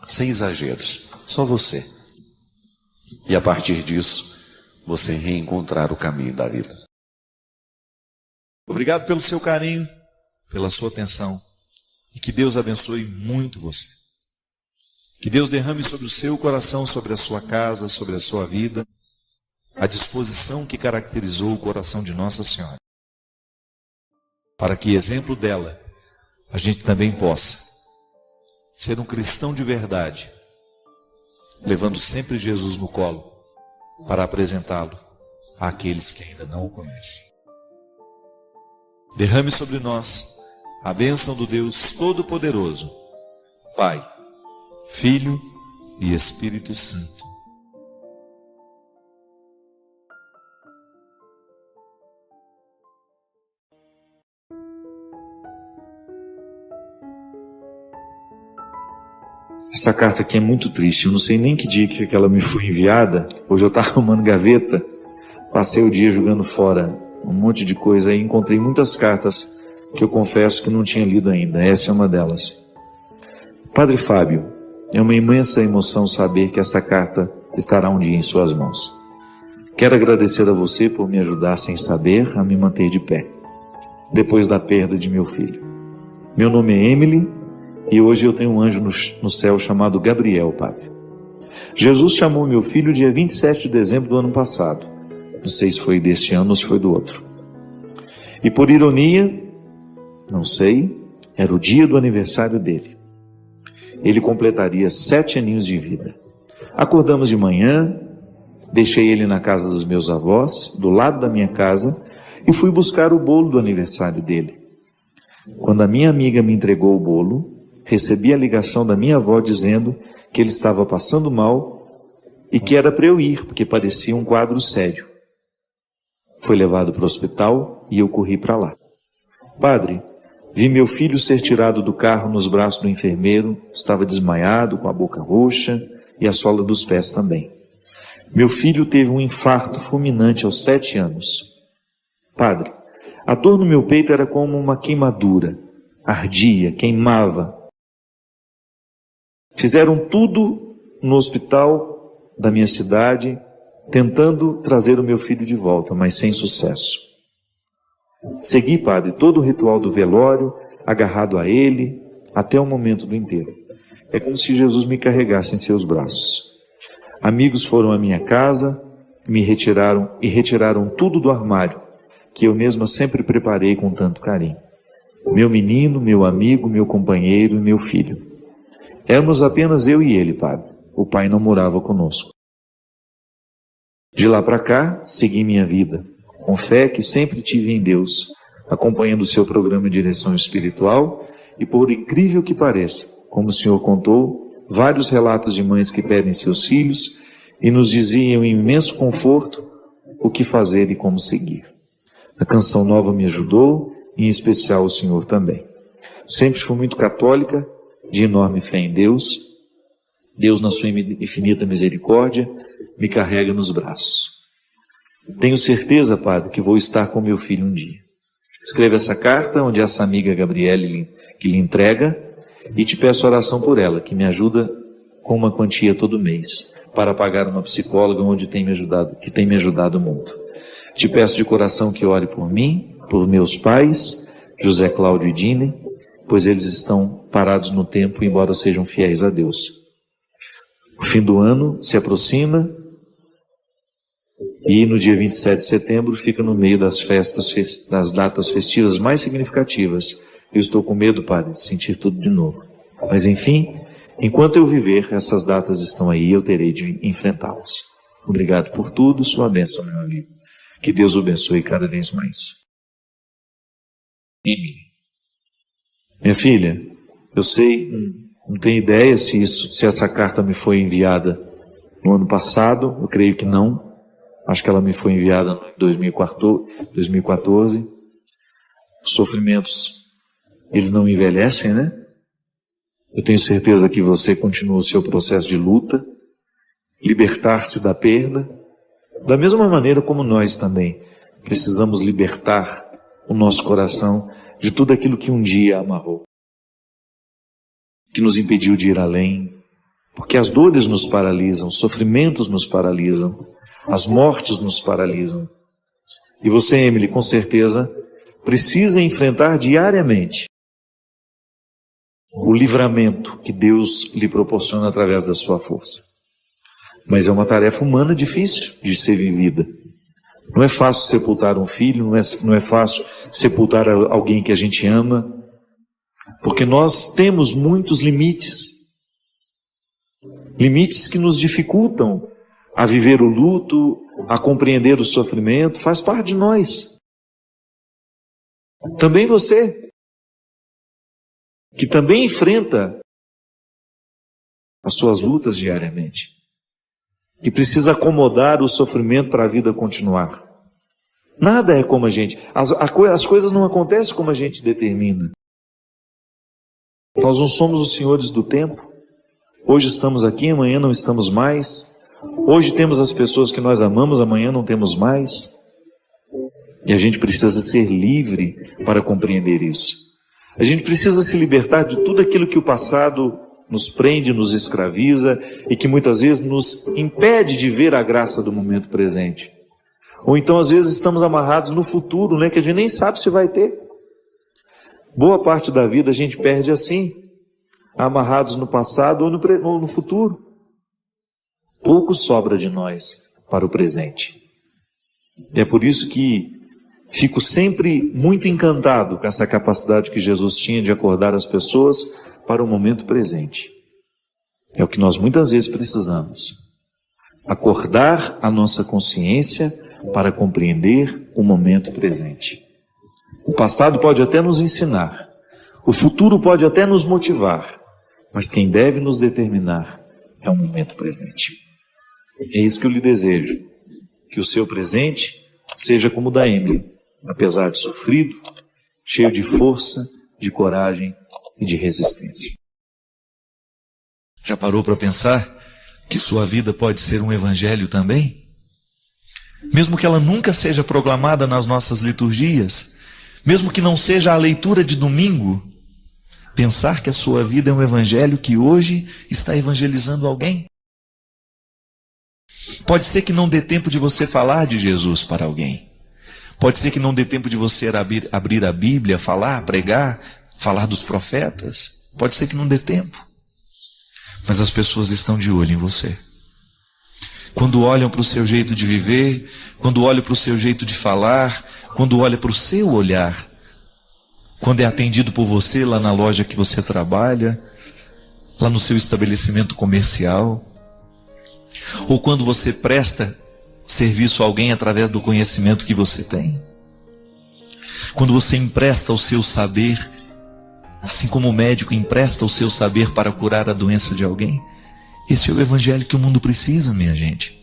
sem exageros, só você. E a partir disso, você reencontrar o caminho da vida. Obrigado pelo seu carinho, pela sua atenção, e que Deus abençoe muito você. Que Deus derrame sobre o seu coração, sobre a sua casa, sobre a sua vida, a disposição que caracterizou o coração de Nossa Senhora. Para que, exemplo dela, a gente também possa ser um cristão de verdade, levando sempre Jesus no colo, para apresentá-lo àqueles que ainda não o conhecem. Derrame sobre nós a bênção do Deus Todo-Poderoso, Pai, Filho e Espírito Santo. Essa carta aqui é muito triste. Eu não sei nem que dia que ela me foi enviada. Hoje eu estava arrumando gaveta, passei o dia jogando fora um monte de coisa e encontrei muitas cartas que eu confesso que não tinha lido ainda. Essa é uma delas. Padre Fábio, é uma imensa emoção saber que esta carta estará um dia em suas mãos. Quero agradecer a você por me ajudar sem saber a me manter de pé, depois da perda de meu filho. Meu nome é Emily e hoje eu tenho um anjo no céu chamado Gabriel, Padre. Jesus chamou meu filho dia 27 de dezembro do ano passado. Não sei se foi deste ano ou se foi do outro. E por ironia, não sei, era o dia do aniversário dele. Ele completaria 7 aninhos de vida. Acordamos de manhã, deixei ele na casa dos meus avós, do lado da minha casa, e fui buscar o bolo do aniversário dele. Quando a minha amiga me entregou o bolo, recebi a ligação da minha avó dizendo que ele estava passando mal e que era para eu ir, porque parecia um quadro sério. Foi levado para o hospital e eu corri para lá. Padre, vi meu filho ser tirado do carro nos braços do enfermeiro, estava desmaiado, com a boca roxa e a sola dos pés também. Meu filho teve um infarto fulminante aos 7 anos. Padre, a dor no meu peito era como uma queimadura, ardia, queimava. Fizeram tudo no hospital da minha cidade, tentando trazer o meu filho de volta, mas sem sucesso. Segui, Padre, todo o ritual do velório, agarrado a ele, até o momento do enterro. É como se Jesus me carregasse em seus braços. Amigos foram à minha casa, me retiraram tudo do armário, que eu mesma sempre preparei com tanto carinho. Meu menino, meu amigo, meu companheiro e meu filho. Éramos apenas eu e ele, Padre. O pai não morava conosco. De lá para cá, segui minha vida, com fé que sempre tive em Deus, acompanhando o seu programa de direção espiritual, e por incrível que pareça, como o Senhor contou, vários relatos de mães que pedem seus filhos e nos diziam em imenso conforto o que fazer e como seguir. A Canção Nova me ajudou, e em especial o Senhor também. Sempre fui muito católica, de enorme fé em Deus. Deus, na sua infinita misericórdia, me carrega nos braços. Tenho certeza, Padre, que vou estar com meu filho um dia. Escreva essa carta, onde essa amiga Gabriele que lhe entrega, e te peço oração por ela, que me ajuda com uma quantia todo mês, para pagar uma psicóloga que tem me ajudado muito. Te peço de coração que ore por mim, por meus pais, José Cláudio e Dine, pois eles estão parados no tempo, embora sejam fiéis a Deus. O fim do ano se aproxima, e no dia 27 de setembro fica no meio das das datas festivas mais significativas. Eu estou com medo, Padre, de sentir tudo de novo. Mas enfim, enquanto eu viver, essas datas estão aí e eu terei de enfrentá-las. Obrigado por tudo, sua bênção, meu amigo. Que Deus o abençoe cada vez mais. Emily. Minha filha, eu sei, não tenho ideia se essa carta me foi enviada no ano passado, eu creio que não. Acho que ela me foi enviada em 2014. Os sofrimentos, eles não envelhecem, né? Eu tenho certeza que você continua o seu processo de luta, libertar-se da perda, da mesma maneira como nós também precisamos libertar o nosso coração de tudo aquilo que um dia amarrou, que nos impediu de ir além, porque as dores nos paralisam, os sofrimentos nos paralisam, as mortes nos paralisam. E você, Emily, com certeza precisa enfrentar diariamente o livramento que Deus lhe proporciona através da sua força. Mas é uma tarefa humana difícil de ser vivida. Não é fácil sepultar um filho, não é fácil sepultar alguém que a gente ama, porque nós temos muitos limites. Limites que nos dificultam a viver o luto, a compreender o sofrimento, faz parte de nós. Também você, que também enfrenta as suas lutas diariamente, que precisa acomodar o sofrimento para a vida continuar. Nada é como a gente, as coisas não acontecem como a gente determina. Nós não somos os senhores do tempo. Hoje estamos aqui, amanhã não estamos mais. Hoje temos as pessoas que nós amamos, amanhã não temos mais. E a gente precisa ser livre para compreender isso. A gente precisa se libertar de tudo aquilo que o passado nos prende, nos escraviza e que muitas vezes nos impede de ver a graça do momento presente. Ou então às vezes estamos amarrados no futuro, né, que a gente nem sabe se vai ter. Boa parte da vida a gente perde assim, amarrados no passado ou no futuro. Pouco sobra de nós para o presente. E é por isso que fico sempre muito encantado com essa capacidade que Jesus tinha de acordar as pessoas para o momento presente. É o que nós muitas vezes precisamos. Acordar a nossa consciência para compreender o momento presente. O passado pode até nos ensinar, o futuro pode até nos motivar, mas quem deve nos determinar é o momento presente. É isso que eu lhe desejo, que o seu presente seja como o da Emily, apesar de sofrido, cheio de força, de coragem e de resistência. Já parou para pensar que sua vida pode ser um evangelho também? Mesmo que ela nunca seja proclamada nas nossas liturgias, mesmo que não seja a leitura de domingo, pensar que a sua vida é um evangelho que hoje está evangelizando alguém. Pode ser que não dê tempo de você falar de Jesus para alguém. Pode ser que não dê tempo de você abrir a Bíblia, falar, pregar, falar dos profetas. Pode ser que não dê tempo. Mas as pessoas estão de olho em você. Quando olham para o seu jeito de viver, quando olham para o seu jeito de falar, quando olham para o seu olhar, quando é atendido por você lá na loja que você trabalha, lá no seu estabelecimento comercial, ou quando você presta serviço a alguém através do conhecimento que você tem. Quando você empresta o seu saber, assim como o médico empresta o seu saber para curar a doença de alguém. Esse é o evangelho que o mundo precisa, minha gente.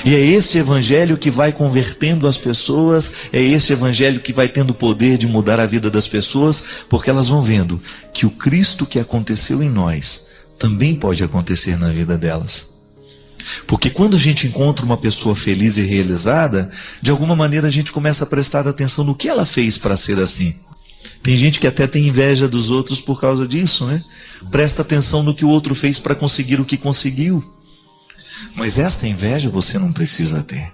E é esse evangelho que vai convertendo as pessoas, é esse evangelho que vai tendo o poder de mudar a vida das pessoas, porque elas vão vendo que o Cristo que aconteceu em nós também pode acontecer na vida delas. Porque quando a gente encontra uma pessoa feliz e realizada, de alguma maneira a gente começa a prestar atenção no que ela fez para ser assim. Tem gente que até tem inveja dos outros por causa disso, né? Presta atenção no que o outro fez para conseguir o que conseguiu. Mas esta inveja você não precisa ter,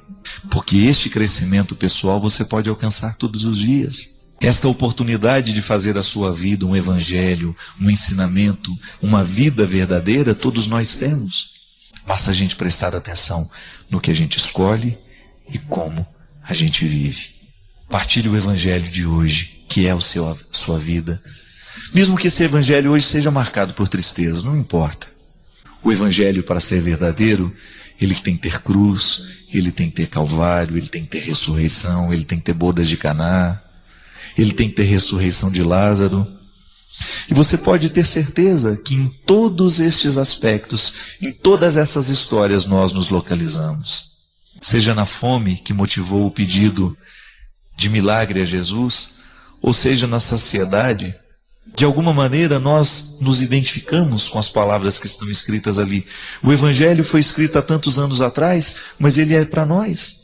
porque este crescimento pessoal você pode alcançar todos os dias. Esta oportunidade de fazer a sua vida um evangelho, um ensinamento, uma vida verdadeira, todos nós temos. Basta a gente prestar atenção no que a gente escolhe e como a gente vive. Partilhe o evangelho de hoje, que é a sua vida. Mesmo que esse evangelho hoje seja marcado por tristeza, não importa. O evangelho, para ser verdadeiro, ele tem que ter cruz, ele tem que ter calvário, ele tem que ter ressurreição, ele tem que ter bodas de Caná, ele tem que ter ressurreição de Lázaro. E você pode ter certeza que em todos estes aspectos, em todas essas histórias nós nos localizamos. Seja na fome que motivou o pedido de milagre a Jesus, ou seja na saciedade, de alguma maneira nós nos identificamos com as palavras que estão escritas ali. O Evangelho foi escrito há tantos anos atrás, mas ele é para nós.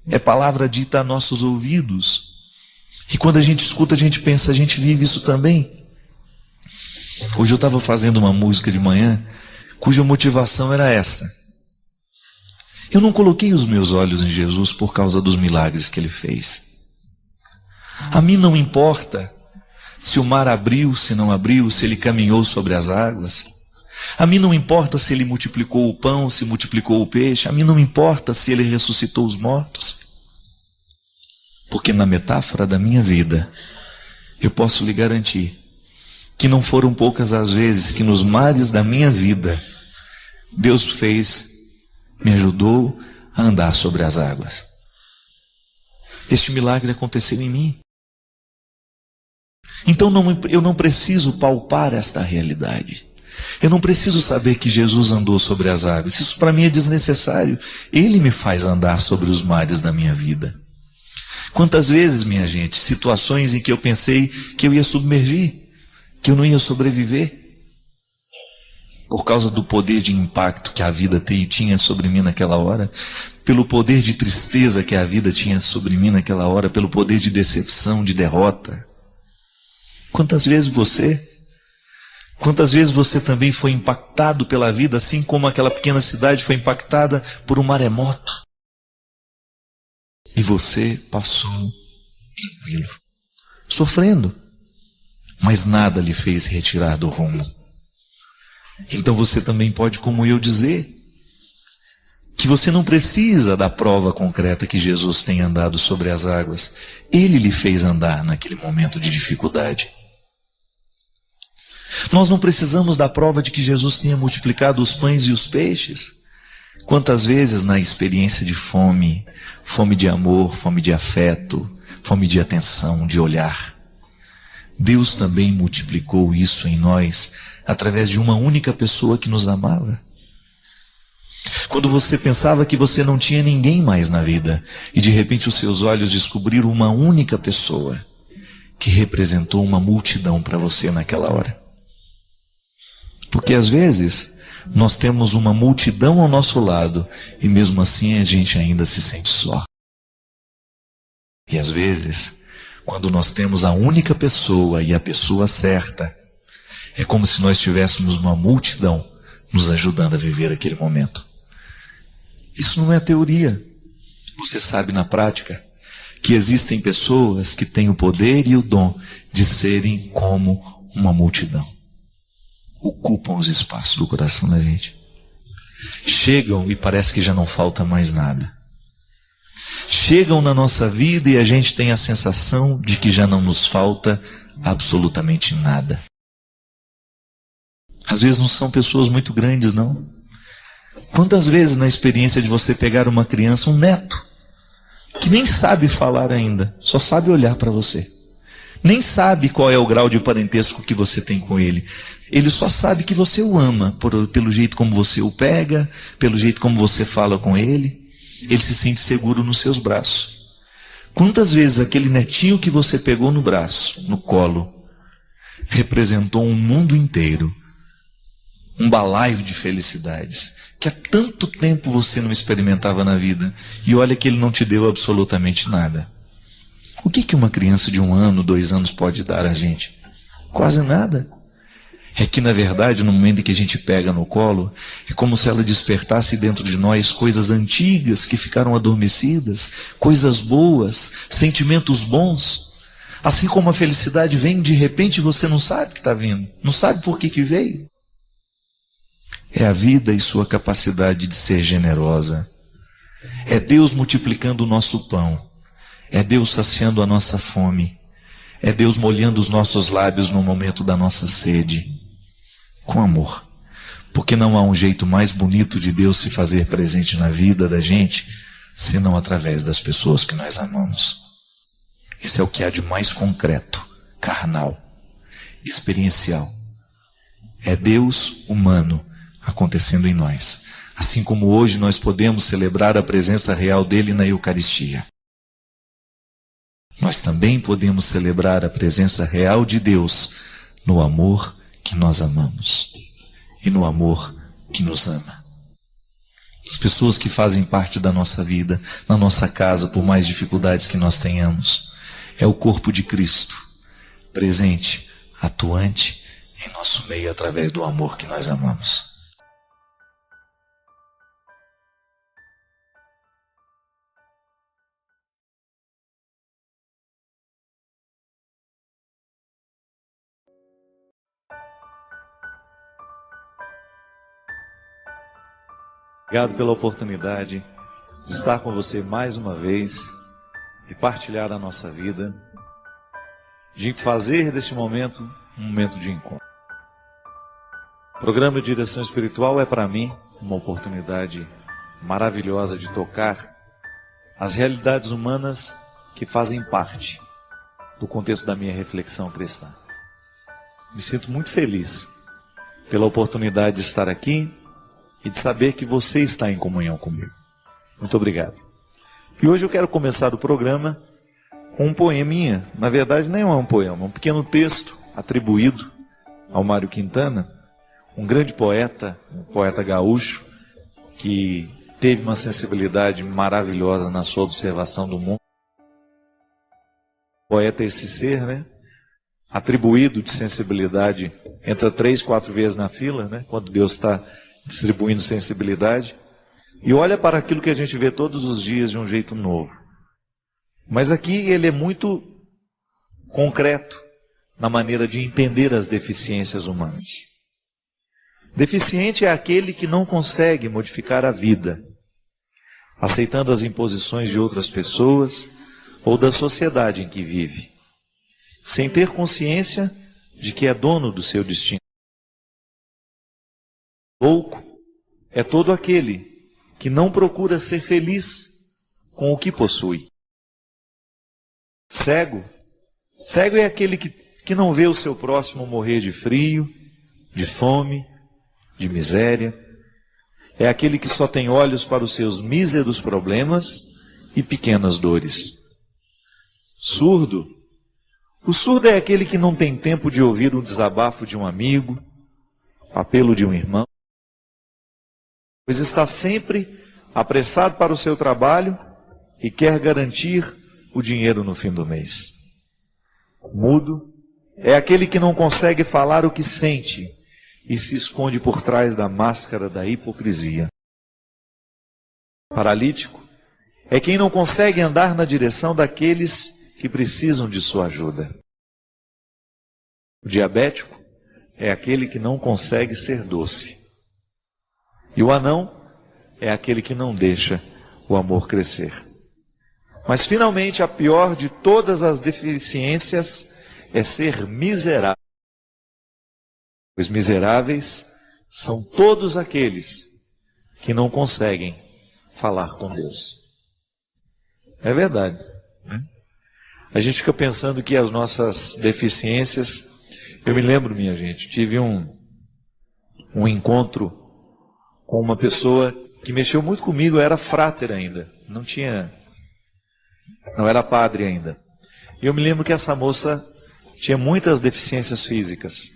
É palavra dita a nossos ouvidos. E quando a gente escuta, a gente pensa, a gente vive isso também. Hoje eu estava fazendo uma música de manhã, cuja motivação era essa. Eu não coloquei os meus olhos em Jesus por causa dos milagres que ele fez. A mim não importa se o mar abriu, se não abriu, se ele caminhou sobre as águas. A mim não importa se ele multiplicou o pão, se multiplicou o peixe. A mim não importa se ele ressuscitou os mortos. Porque na metáfora da minha vida, eu posso lhe garantir que não foram poucas as vezes que nos mares da minha vida, Deus me ajudou a andar sobre as águas. Este milagre aconteceu em mim. Então eu não preciso palpar esta realidade. Eu não preciso saber que Jesus andou sobre as águas. Isso para mim é desnecessário. Ele me faz andar sobre os mares da minha vida. Quantas vezes, minha gente, situações em que eu pensei que eu ia submergir, que eu não ia sobreviver, por causa do poder de impacto que a vida tinha sobre mim naquela hora, pelo poder de tristeza que a vida tinha sobre mim naquela hora, pelo poder de decepção, de derrota. Quantas vezes você também foi impactado pela vida, assim como aquela pequena cidade foi impactada por um maremoto? E você passou tranquilo, sofrendo, mas nada lhe fez retirar do rumo. Então você também pode, como eu, dizer que você não precisa da prova concreta que Jesus tem andado sobre as águas. Ele lhe fez andar naquele momento de dificuldade. Nós não precisamos da prova de que Jesus tenha multiplicado os pães e os peixes. Quantas vezes na experiência de fome, fome de amor, fome de afeto, fome de atenção, de olhar, Deus também multiplicou isso em nós através de uma única pessoa que nos amava. Quando você pensava que você não tinha ninguém mais na vida e de repente os seus olhos descobriram uma única pessoa que representou uma multidão para você naquela hora. Porque às vezes nós temos uma multidão ao nosso lado e mesmo assim a gente ainda se sente só. E às vezes, quando nós temos a única pessoa e a pessoa certa, é como se nós tivéssemos uma multidão nos ajudando a viver aquele momento. Isso não é teoria. Você sabe na prática que existem pessoas que têm o poder e o dom de serem como uma multidão. Ocupam os espaços do coração da gente. Chegam e parece que já não falta mais nada. Chegam na nossa vida e a gente tem a sensação de que já não nos falta absolutamente nada. Às vezes não são pessoas muito grandes, não. Quantas vezes na experiência de você pegar uma criança, um neto, que nem sabe falar ainda, só sabe olhar para você. Nem sabe qual é o grau de parentesco que você tem com ele. Ele só sabe que você o ama, pelo jeito como você o pega, pelo jeito como você fala com ele. Ele se sente seguro nos seus braços. Quantas vezes aquele netinho que você pegou no braço, no colo, representou um mundo inteiro, um balaio de felicidades, que há tanto tempo você não experimentava na vida, e olha que ele não te deu absolutamente nada. O que uma criança de 1 ano, 2 anos pode dar a gente? Quase nada. É que, na verdade, no momento em que a gente pega no colo, é como se ela despertasse dentro de nós coisas antigas que ficaram adormecidas, coisas boas, sentimentos bons. Assim como a felicidade vem, de repente você não sabe que está vindo, não sabe por que veio. É a vida e sua capacidade de ser generosa. É Deus multiplicando o nosso pão. É Deus saciando a nossa fome. É Deus molhando os nossos lábios no momento da nossa sede. Com amor. Porque não há um jeito mais bonito de Deus se fazer presente na vida da gente, senão através das pessoas que nós amamos. Isso é o que há de mais concreto, carnal, experiencial. É Deus humano acontecendo em nós. Assim como hoje nós podemos celebrar a presença real dele na Eucaristia. Nós também podemos celebrar a presença real de Deus no amor que nós amamos e no amor que nos ama. As pessoas que fazem parte da nossa vida, na nossa casa, por mais dificuldades que nós tenhamos, é o corpo de Cristo, presente, atuante em nosso meio através do amor que nós amamos. Obrigado pela oportunidade de estar com você mais uma vez e partilhar a nossa vida, de fazer deste momento um momento de encontro. O programa de direção espiritual é para mim uma oportunidade maravilhosa de tocar as realidades humanas que fazem parte do contexto da minha reflexão cristã. Me sinto muito feliz pela oportunidade de estar aqui e de saber que você está em comunhão comigo. Muito obrigado. E hoje eu quero começar o programa com um poeminha. Na verdade, nem é um poema, é um pequeno texto atribuído ao Mário Quintana, um grande poeta, um poeta gaúcho, que teve uma sensibilidade maravilhosa na sua observação do mundo. Poeta é esse ser, né? Atribuído de sensibilidade, entra 3, 4 vezes na fila, né? Quando Deus está distribuindo sensibilidade, e olha para aquilo que a gente vê todos os dias de um jeito novo. Mas aqui ele é muito concreto na maneira de entender as deficiências humanas. Deficiente é aquele que não consegue modificar a vida, aceitando as imposições de outras pessoas ou da sociedade em que vive, sem ter consciência de que é dono do seu destino. Louco é todo aquele que não procura ser feliz com o que possui. Cego é aquele que não vê o seu próximo morrer de frio, de fome, de miséria. É aquele que só tem olhos para os seus míseros problemas e pequenas dores. Surdo. O surdo é aquele que não tem tempo de ouvir o desabafo de um amigo, o apelo de um irmão, pois está sempre apressado para o seu trabalho e quer garantir o dinheiro no fim do mês. Mudo é aquele que não consegue falar o que sente e se esconde por trás da máscara da hipocrisia. Paralítico é quem não consegue andar na direção daqueles que precisam de sua ajuda. O diabético é aquele que não consegue ser doce. E o anão é aquele que não deixa o amor crescer. Mas finalmente a pior de todas as deficiências é ser miserável. Os miseráveis são todos aqueles que não conseguem falar com Deus. É verdade, né? A gente fica pensando que as nossas deficiências... Eu me lembro, minha gente, tive um encontro com uma pessoa que mexeu muito comigo. Eu era fráter ainda, não era padre ainda. E eu me lembro que essa moça tinha muitas deficiências físicas.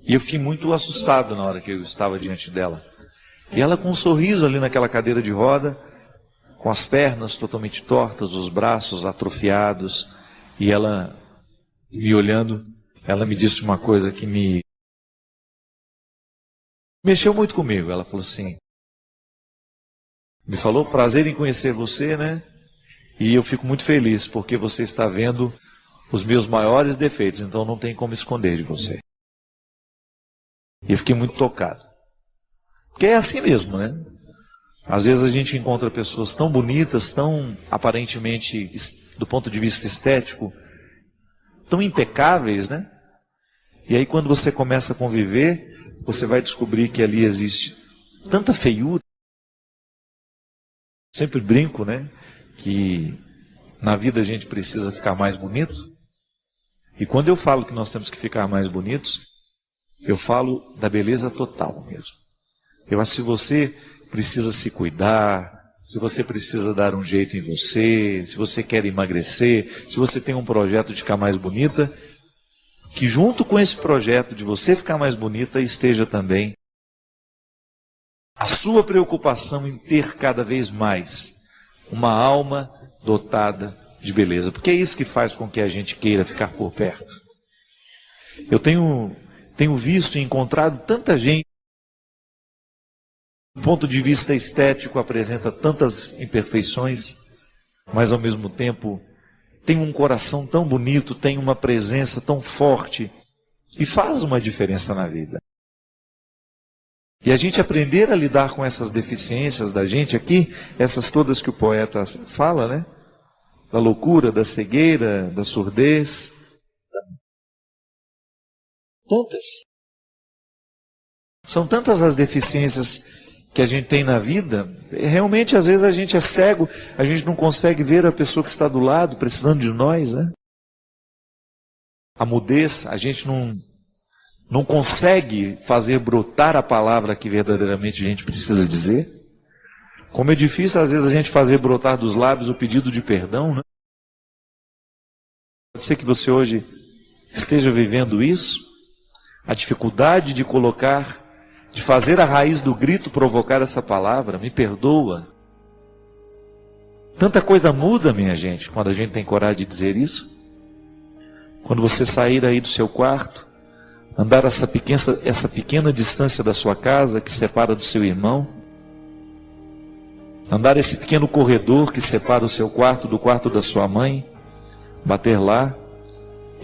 E eu fiquei muito assustado na hora que eu estava diante dela. E ela com um sorriso ali naquela cadeira de roda, com as pernas totalmente tortas, os braços atrofiados, e ela me olhando, ela me disse uma coisa que me mexeu muito comigo. Ela falou assim, me falou: prazer em conhecer você, né? E eu fico muito feliz porque você está vendo os meus maiores defeitos, então não tem como esconder de você. E eu fiquei muito tocado. Porque é assim mesmo, né? Às vezes a gente encontra pessoas tão bonitas, tão aparentemente, do ponto de vista estético, tão impecáveis, né? E aí quando você começa a conviver, você vai descobrir que ali existe tanta feiura. Sempre brinco, né? Que na vida a gente precisa ficar mais bonito. E quando eu falo que nós temos que ficar mais bonitos, eu falo da beleza total mesmo. Eu acho que se você precisa se cuidar, se você precisa dar um jeito em você, se você quer emagrecer, se você tem um projeto de ficar mais bonita, que junto com esse projeto de você ficar mais bonita esteja também a sua preocupação em ter cada vez mais uma alma dotada de beleza, porque é isso que faz com que a gente queira ficar por perto. Eu tenho visto e encontrado tanta gente, do ponto de vista estético, apresenta tantas imperfeições, mas ao mesmo tempo tem um coração tão bonito, tem uma presença tão forte e faz uma diferença na vida. E a gente aprender a lidar com essas deficiências da gente aqui, essas todas que o poeta fala, né? Da loucura, da cegueira, da surdez. Tantas. São tantas as deficiências que a gente tem na vida. Realmente, às vezes, a gente é cego, a gente não consegue ver a pessoa que está do lado, precisando de nós, né? A mudez, a gente não consegue fazer brotar a palavra que verdadeiramente a gente precisa dizer. Como é difícil, às vezes, a gente fazer brotar dos lábios o pedido de perdão, né? Pode ser que você hoje esteja vivendo isso, a dificuldade de colocar, de fazer a raiz do grito provocar essa palavra, me perdoa. Tanta coisa muda, minha gente, quando a gente tem coragem de dizer isso. Quando você sair aí do seu quarto, andar essa pequena distância da sua casa que separa do seu irmão, andar esse pequeno corredor que separa o seu quarto do quarto da sua mãe, bater lá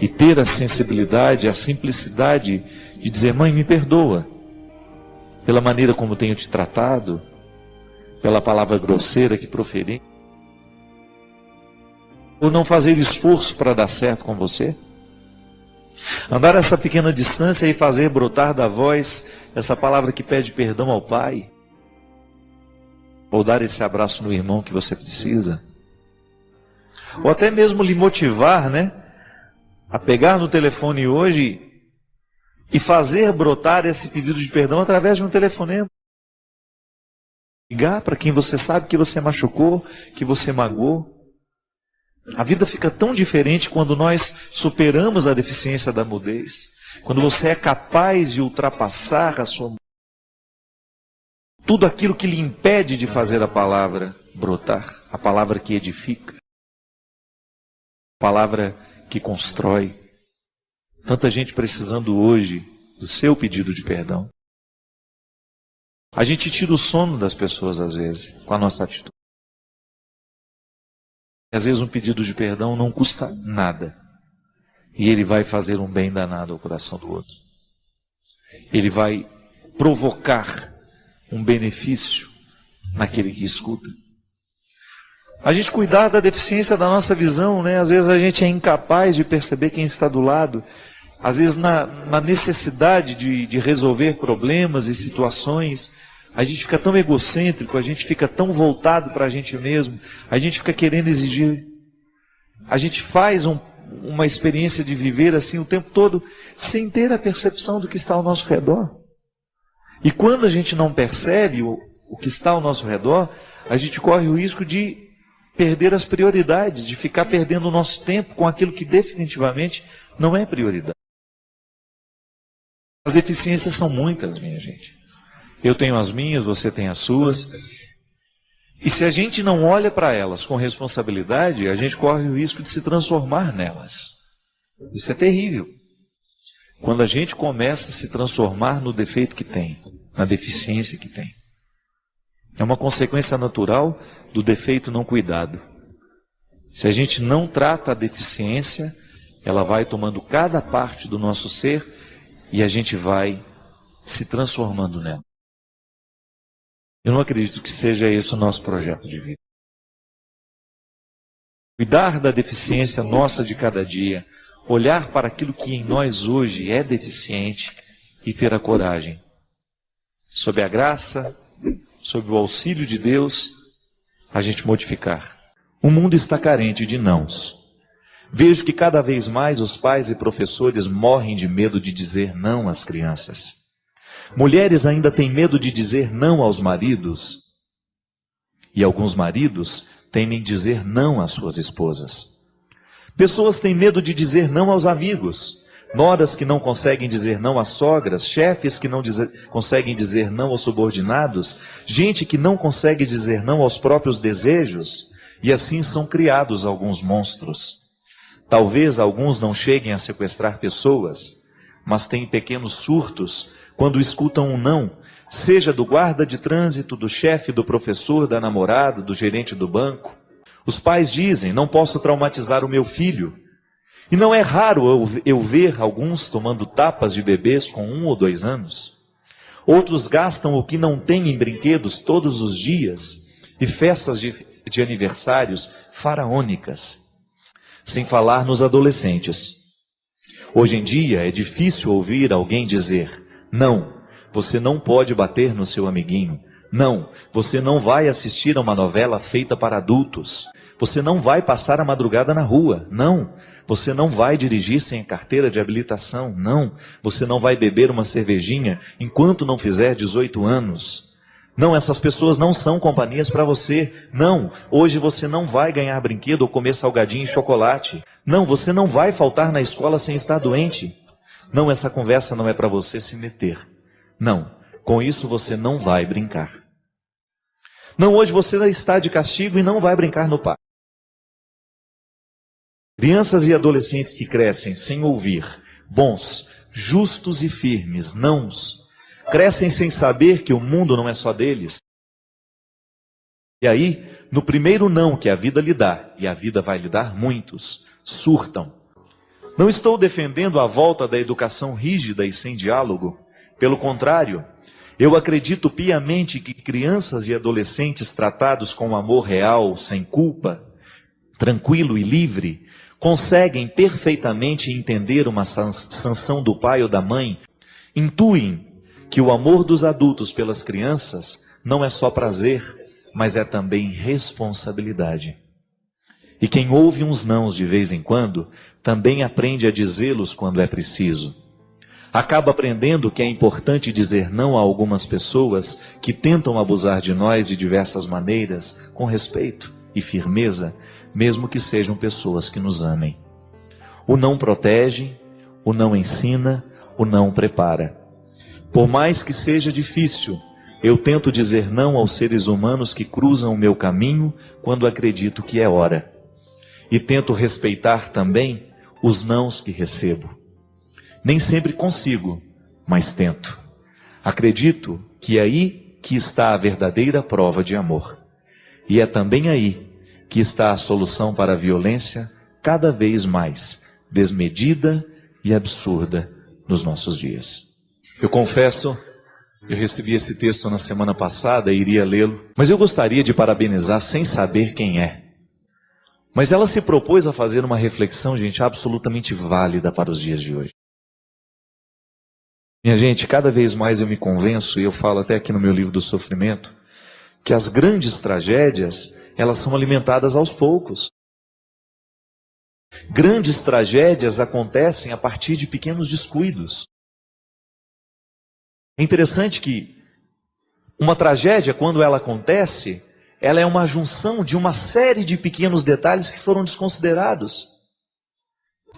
e ter a sensibilidade, a simplicidade de dizer: mãe, me perdoa pela maneira como tenho te tratado, pela palavra grosseira que proferi, por não fazer esforço para dar certo com você. Andar essa pequena distância e fazer brotar da voz essa palavra que pede perdão ao Pai, ou dar esse abraço no irmão que você precisa, ou até mesmo lhe motivar, né, a pegar no telefone hoje e fazer brotar esse pedido de perdão através de um telefonema. Ligar para quem você sabe que você machucou, que você magoou. A vida fica tão diferente quando nós superamos a deficiência da mudez. Quando você é capaz de ultrapassar a sua... tudo aquilo que lhe impede de fazer a palavra brotar. A palavra que edifica. A palavra que constrói. Tanta gente precisando hoje do seu pedido de perdão. A gente tira o sono das pessoas às vezes com a nossa atitude. Às vezes um pedido de perdão não custa nada. E ele vai fazer um bem danado ao coração do outro. Ele vai provocar um benefício naquele que escuta. A gente cuidar da deficiência da nossa visão, né? Às vezes a gente é incapaz de perceber quem está do lado. Às vezes na necessidade de resolver problemas e situações, A gente fica tão egocêntrico, a gente fica tão voltado para a gente mesmo, a gente fica querendo exigir. A gente faz uma experiência de viver assim o tempo todo, sem ter a percepção do que está ao nosso redor. E quando a gente não percebe o que está ao nosso redor, a gente corre o risco de perder as prioridades, de ficar perdendo o nosso tempo com aquilo que definitivamente não é prioridade. As deficiências são muitas, minha gente. Eu tenho as minhas, você tem as suas. E se a gente não olha para elas com responsabilidade, a gente corre o risco de se transformar nelas. Isso é terrível. Quando a gente começa a se transformar no defeito que tem, na deficiência que tem. É uma consequência natural do defeito não cuidado. Se a gente não trata a deficiência, ela vai tomando cada parte do nosso ser e a gente vai se transformando nela. Eu não acredito que seja esse o nosso projeto de vida. Cuidar da deficiência nossa de cada dia, olhar para aquilo que em nós hoje é deficiente e ter a coragem, sob a graça, sob o auxílio de Deus, a gente modificar. O mundo está carente de nãos. Vejo que cada vez mais os pais e professores morrem de medo de dizer não às crianças. Mulheres ainda têm medo de dizer não aos maridos. E alguns maridos temem dizer não às suas esposas. Pessoas têm medo de dizer não aos amigos. Noras que não conseguem dizer não às sogras. Chefes que não conseguem dizer não aos subordinados. Gente que não consegue dizer não aos próprios desejos. E assim são criados alguns monstros. Talvez alguns não cheguem a sequestrar pessoas, mas têm pequenos surtos quando escutam um não, seja do guarda de trânsito, do chefe, do professor, da namorada, do gerente do banco. Os pais dizem, não posso traumatizar o meu filho. E não é raro eu ver alguns tomando tapas de bebês com 1 ou 2 anos. Outros gastam o que não têm em brinquedos todos os dias e festas de aniversários faraônicas. Sem falar nos adolescentes. Hoje em dia é difícil ouvir alguém dizer: não, você não pode bater no seu amiguinho. Não, você não vai assistir a uma novela feita para adultos. Você não vai passar a madrugada na rua. Não, você não vai dirigir sem carteira de habilitação. Não, você não vai beber uma cervejinha enquanto não fizer 18 anos. Não, essas pessoas não são companhias para você. Não, hoje você não vai ganhar brinquedo ou comer salgadinho e chocolate. Não, você não vai faltar na escola sem estar doente. Não, essa conversa não é para você se meter. Não, com isso você não vai brincar. Não, hoje você está de castigo e não vai brincar no parque. Crianças e adolescentes que crescem sem ouvir bons, justos e firmes nãos, crescem sem saber que o mundo não é só deles. E aí, no primeiro não que a vida lhe dá, e a vida vai lhe dar muitos, surtam. Não estou defendendo a volta da educação rígida e sem diálogo. Pelo contrário, eu acredito piamente que crianças e adolescentes tratados com amor real, sem culpa, tranquilo e livre, conseguem perfeitamente entender uma sanção do pai ou da mãe, intuem que o amor dos adultos pelas crianças não é só prazer, mas é também responsabilidade. E quem ouve uns nãos de vez em quando, também aprende a dizê-los quando é preciso. Acaba aprendendo que é importante dizer não a algumas pessoas que tentam abusar de nós de diversas maneiras, com respeito e firmeza, mesmo que sejam pessoas que nos amem. O não protege, o não ensina, o não prepara. Por mais que seja difícil, eu tento dizer não aos seres humanos que cruzam o meu caminho quando acredito que é hora. E tento respeitar também os nãos que recebo. Nem sempre consigo, mas tento. Acredito que é aí que está a verdadeira prova de amor. E é também aí que está a solução para a violência cada vez mais desmedida e absurda nos nossos dias. Eu confesso, eu recebi esse texto na semana passada e iria lê-lo, mas eu gostaria de parabenizar sem saber quem é. Mas ela se propôs a fazer uma reflexão, gente, absolutamente válida para os dias de hoje. Minha gente, cada vez mais eu me convenço, e eu falo até aqui no meu livro do sofrimento, que as grandes tragédias, elas são alimentadas aos poucos. Grandes tragédias acontecem a partir de pequenos descuidos. É interessante que uma tragédia, quando ela acontece, ela é uma junção de uma série de pequenos detalhes que foram desconsiderados.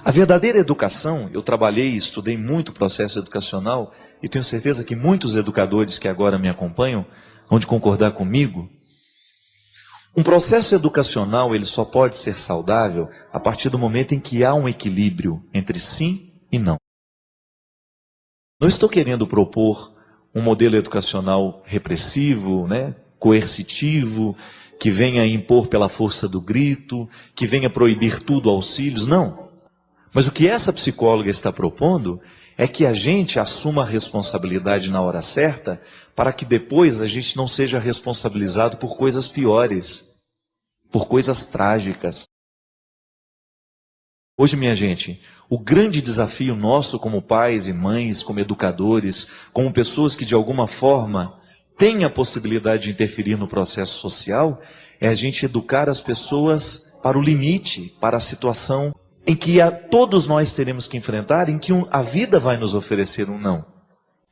A verdadeira educação, eu trabalhei e estudei muito o processo educacional, e tenho certeza que muitos educadores que agora me acompanham vão de concordar comigo. Um processo educacional, ele só pode ser saudável a partir do momento em que há um equilíbrio entre sim e não. Não estou querendo propor um modelo educacional repressivo, coercitivo, que venha impor pela força do grito, que venha proibir tudo aos filhos, não. Mas o que essa psicóloga está propondo é que a gente assuma a responsabilidade na hora certa, para que depois a gente não seja responsabilizado por coisas piores, por coisas trágicas. Hoje, minha gente, o grande desafio nosso como pais e mães, como educadores, como pessoas que de alguma forma têm a possibilidade de interferir no processo social, é a gente educar as pessoas para o limite, para a situação em que todos nós teremos que enfrentar, em que a vida vai nos oferecer um não.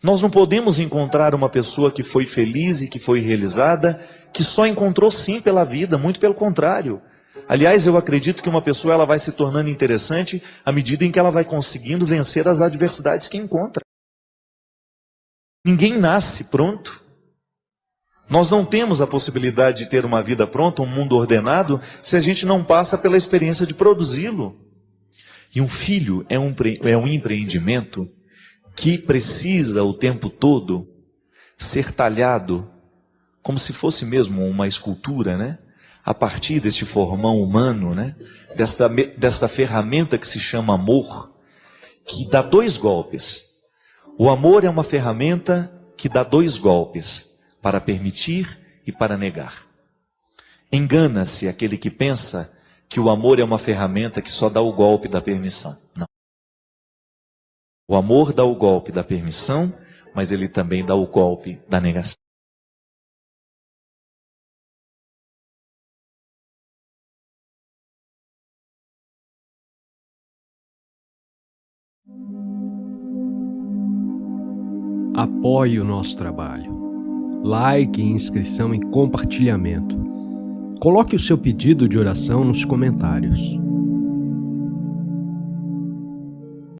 Nós não podemos encontrar uma pessoa que foi feliz e que foi realizada, que só encontrou sim pela vida, muito pelo contrário. Aliás, eu acredito que uma pessoa ela vai se tornando interessante à medida em que ela vai conseguindo vencer as adversidades que encontra. Ninguém nasce pronto. Nós não temos a possibilidade de ter uma vida pronta, um mundo ordenado, se a gente não passa pela experiência de produzi-lo. E um filho é um empreendimento que precisa o tempo todo ser talhado como se fosse mesmo uma escultura, a partir deste formão humano, desta ferramenta que se chama amor, que dá 2 golpes. O amor é uma ferramenta que dá 2 golpes, para permitir e para negar. Engana-se aquele que pensa que o amor é uma ferramenta que só dá o golpe da permissão. Não. O amor dá o golpe da permissão, mas ele também dá o golpe da negação. Apoie o nosso trabalho. Like, inscrição e compartilhamento. Coloque o seu pedido de oração nos comentários.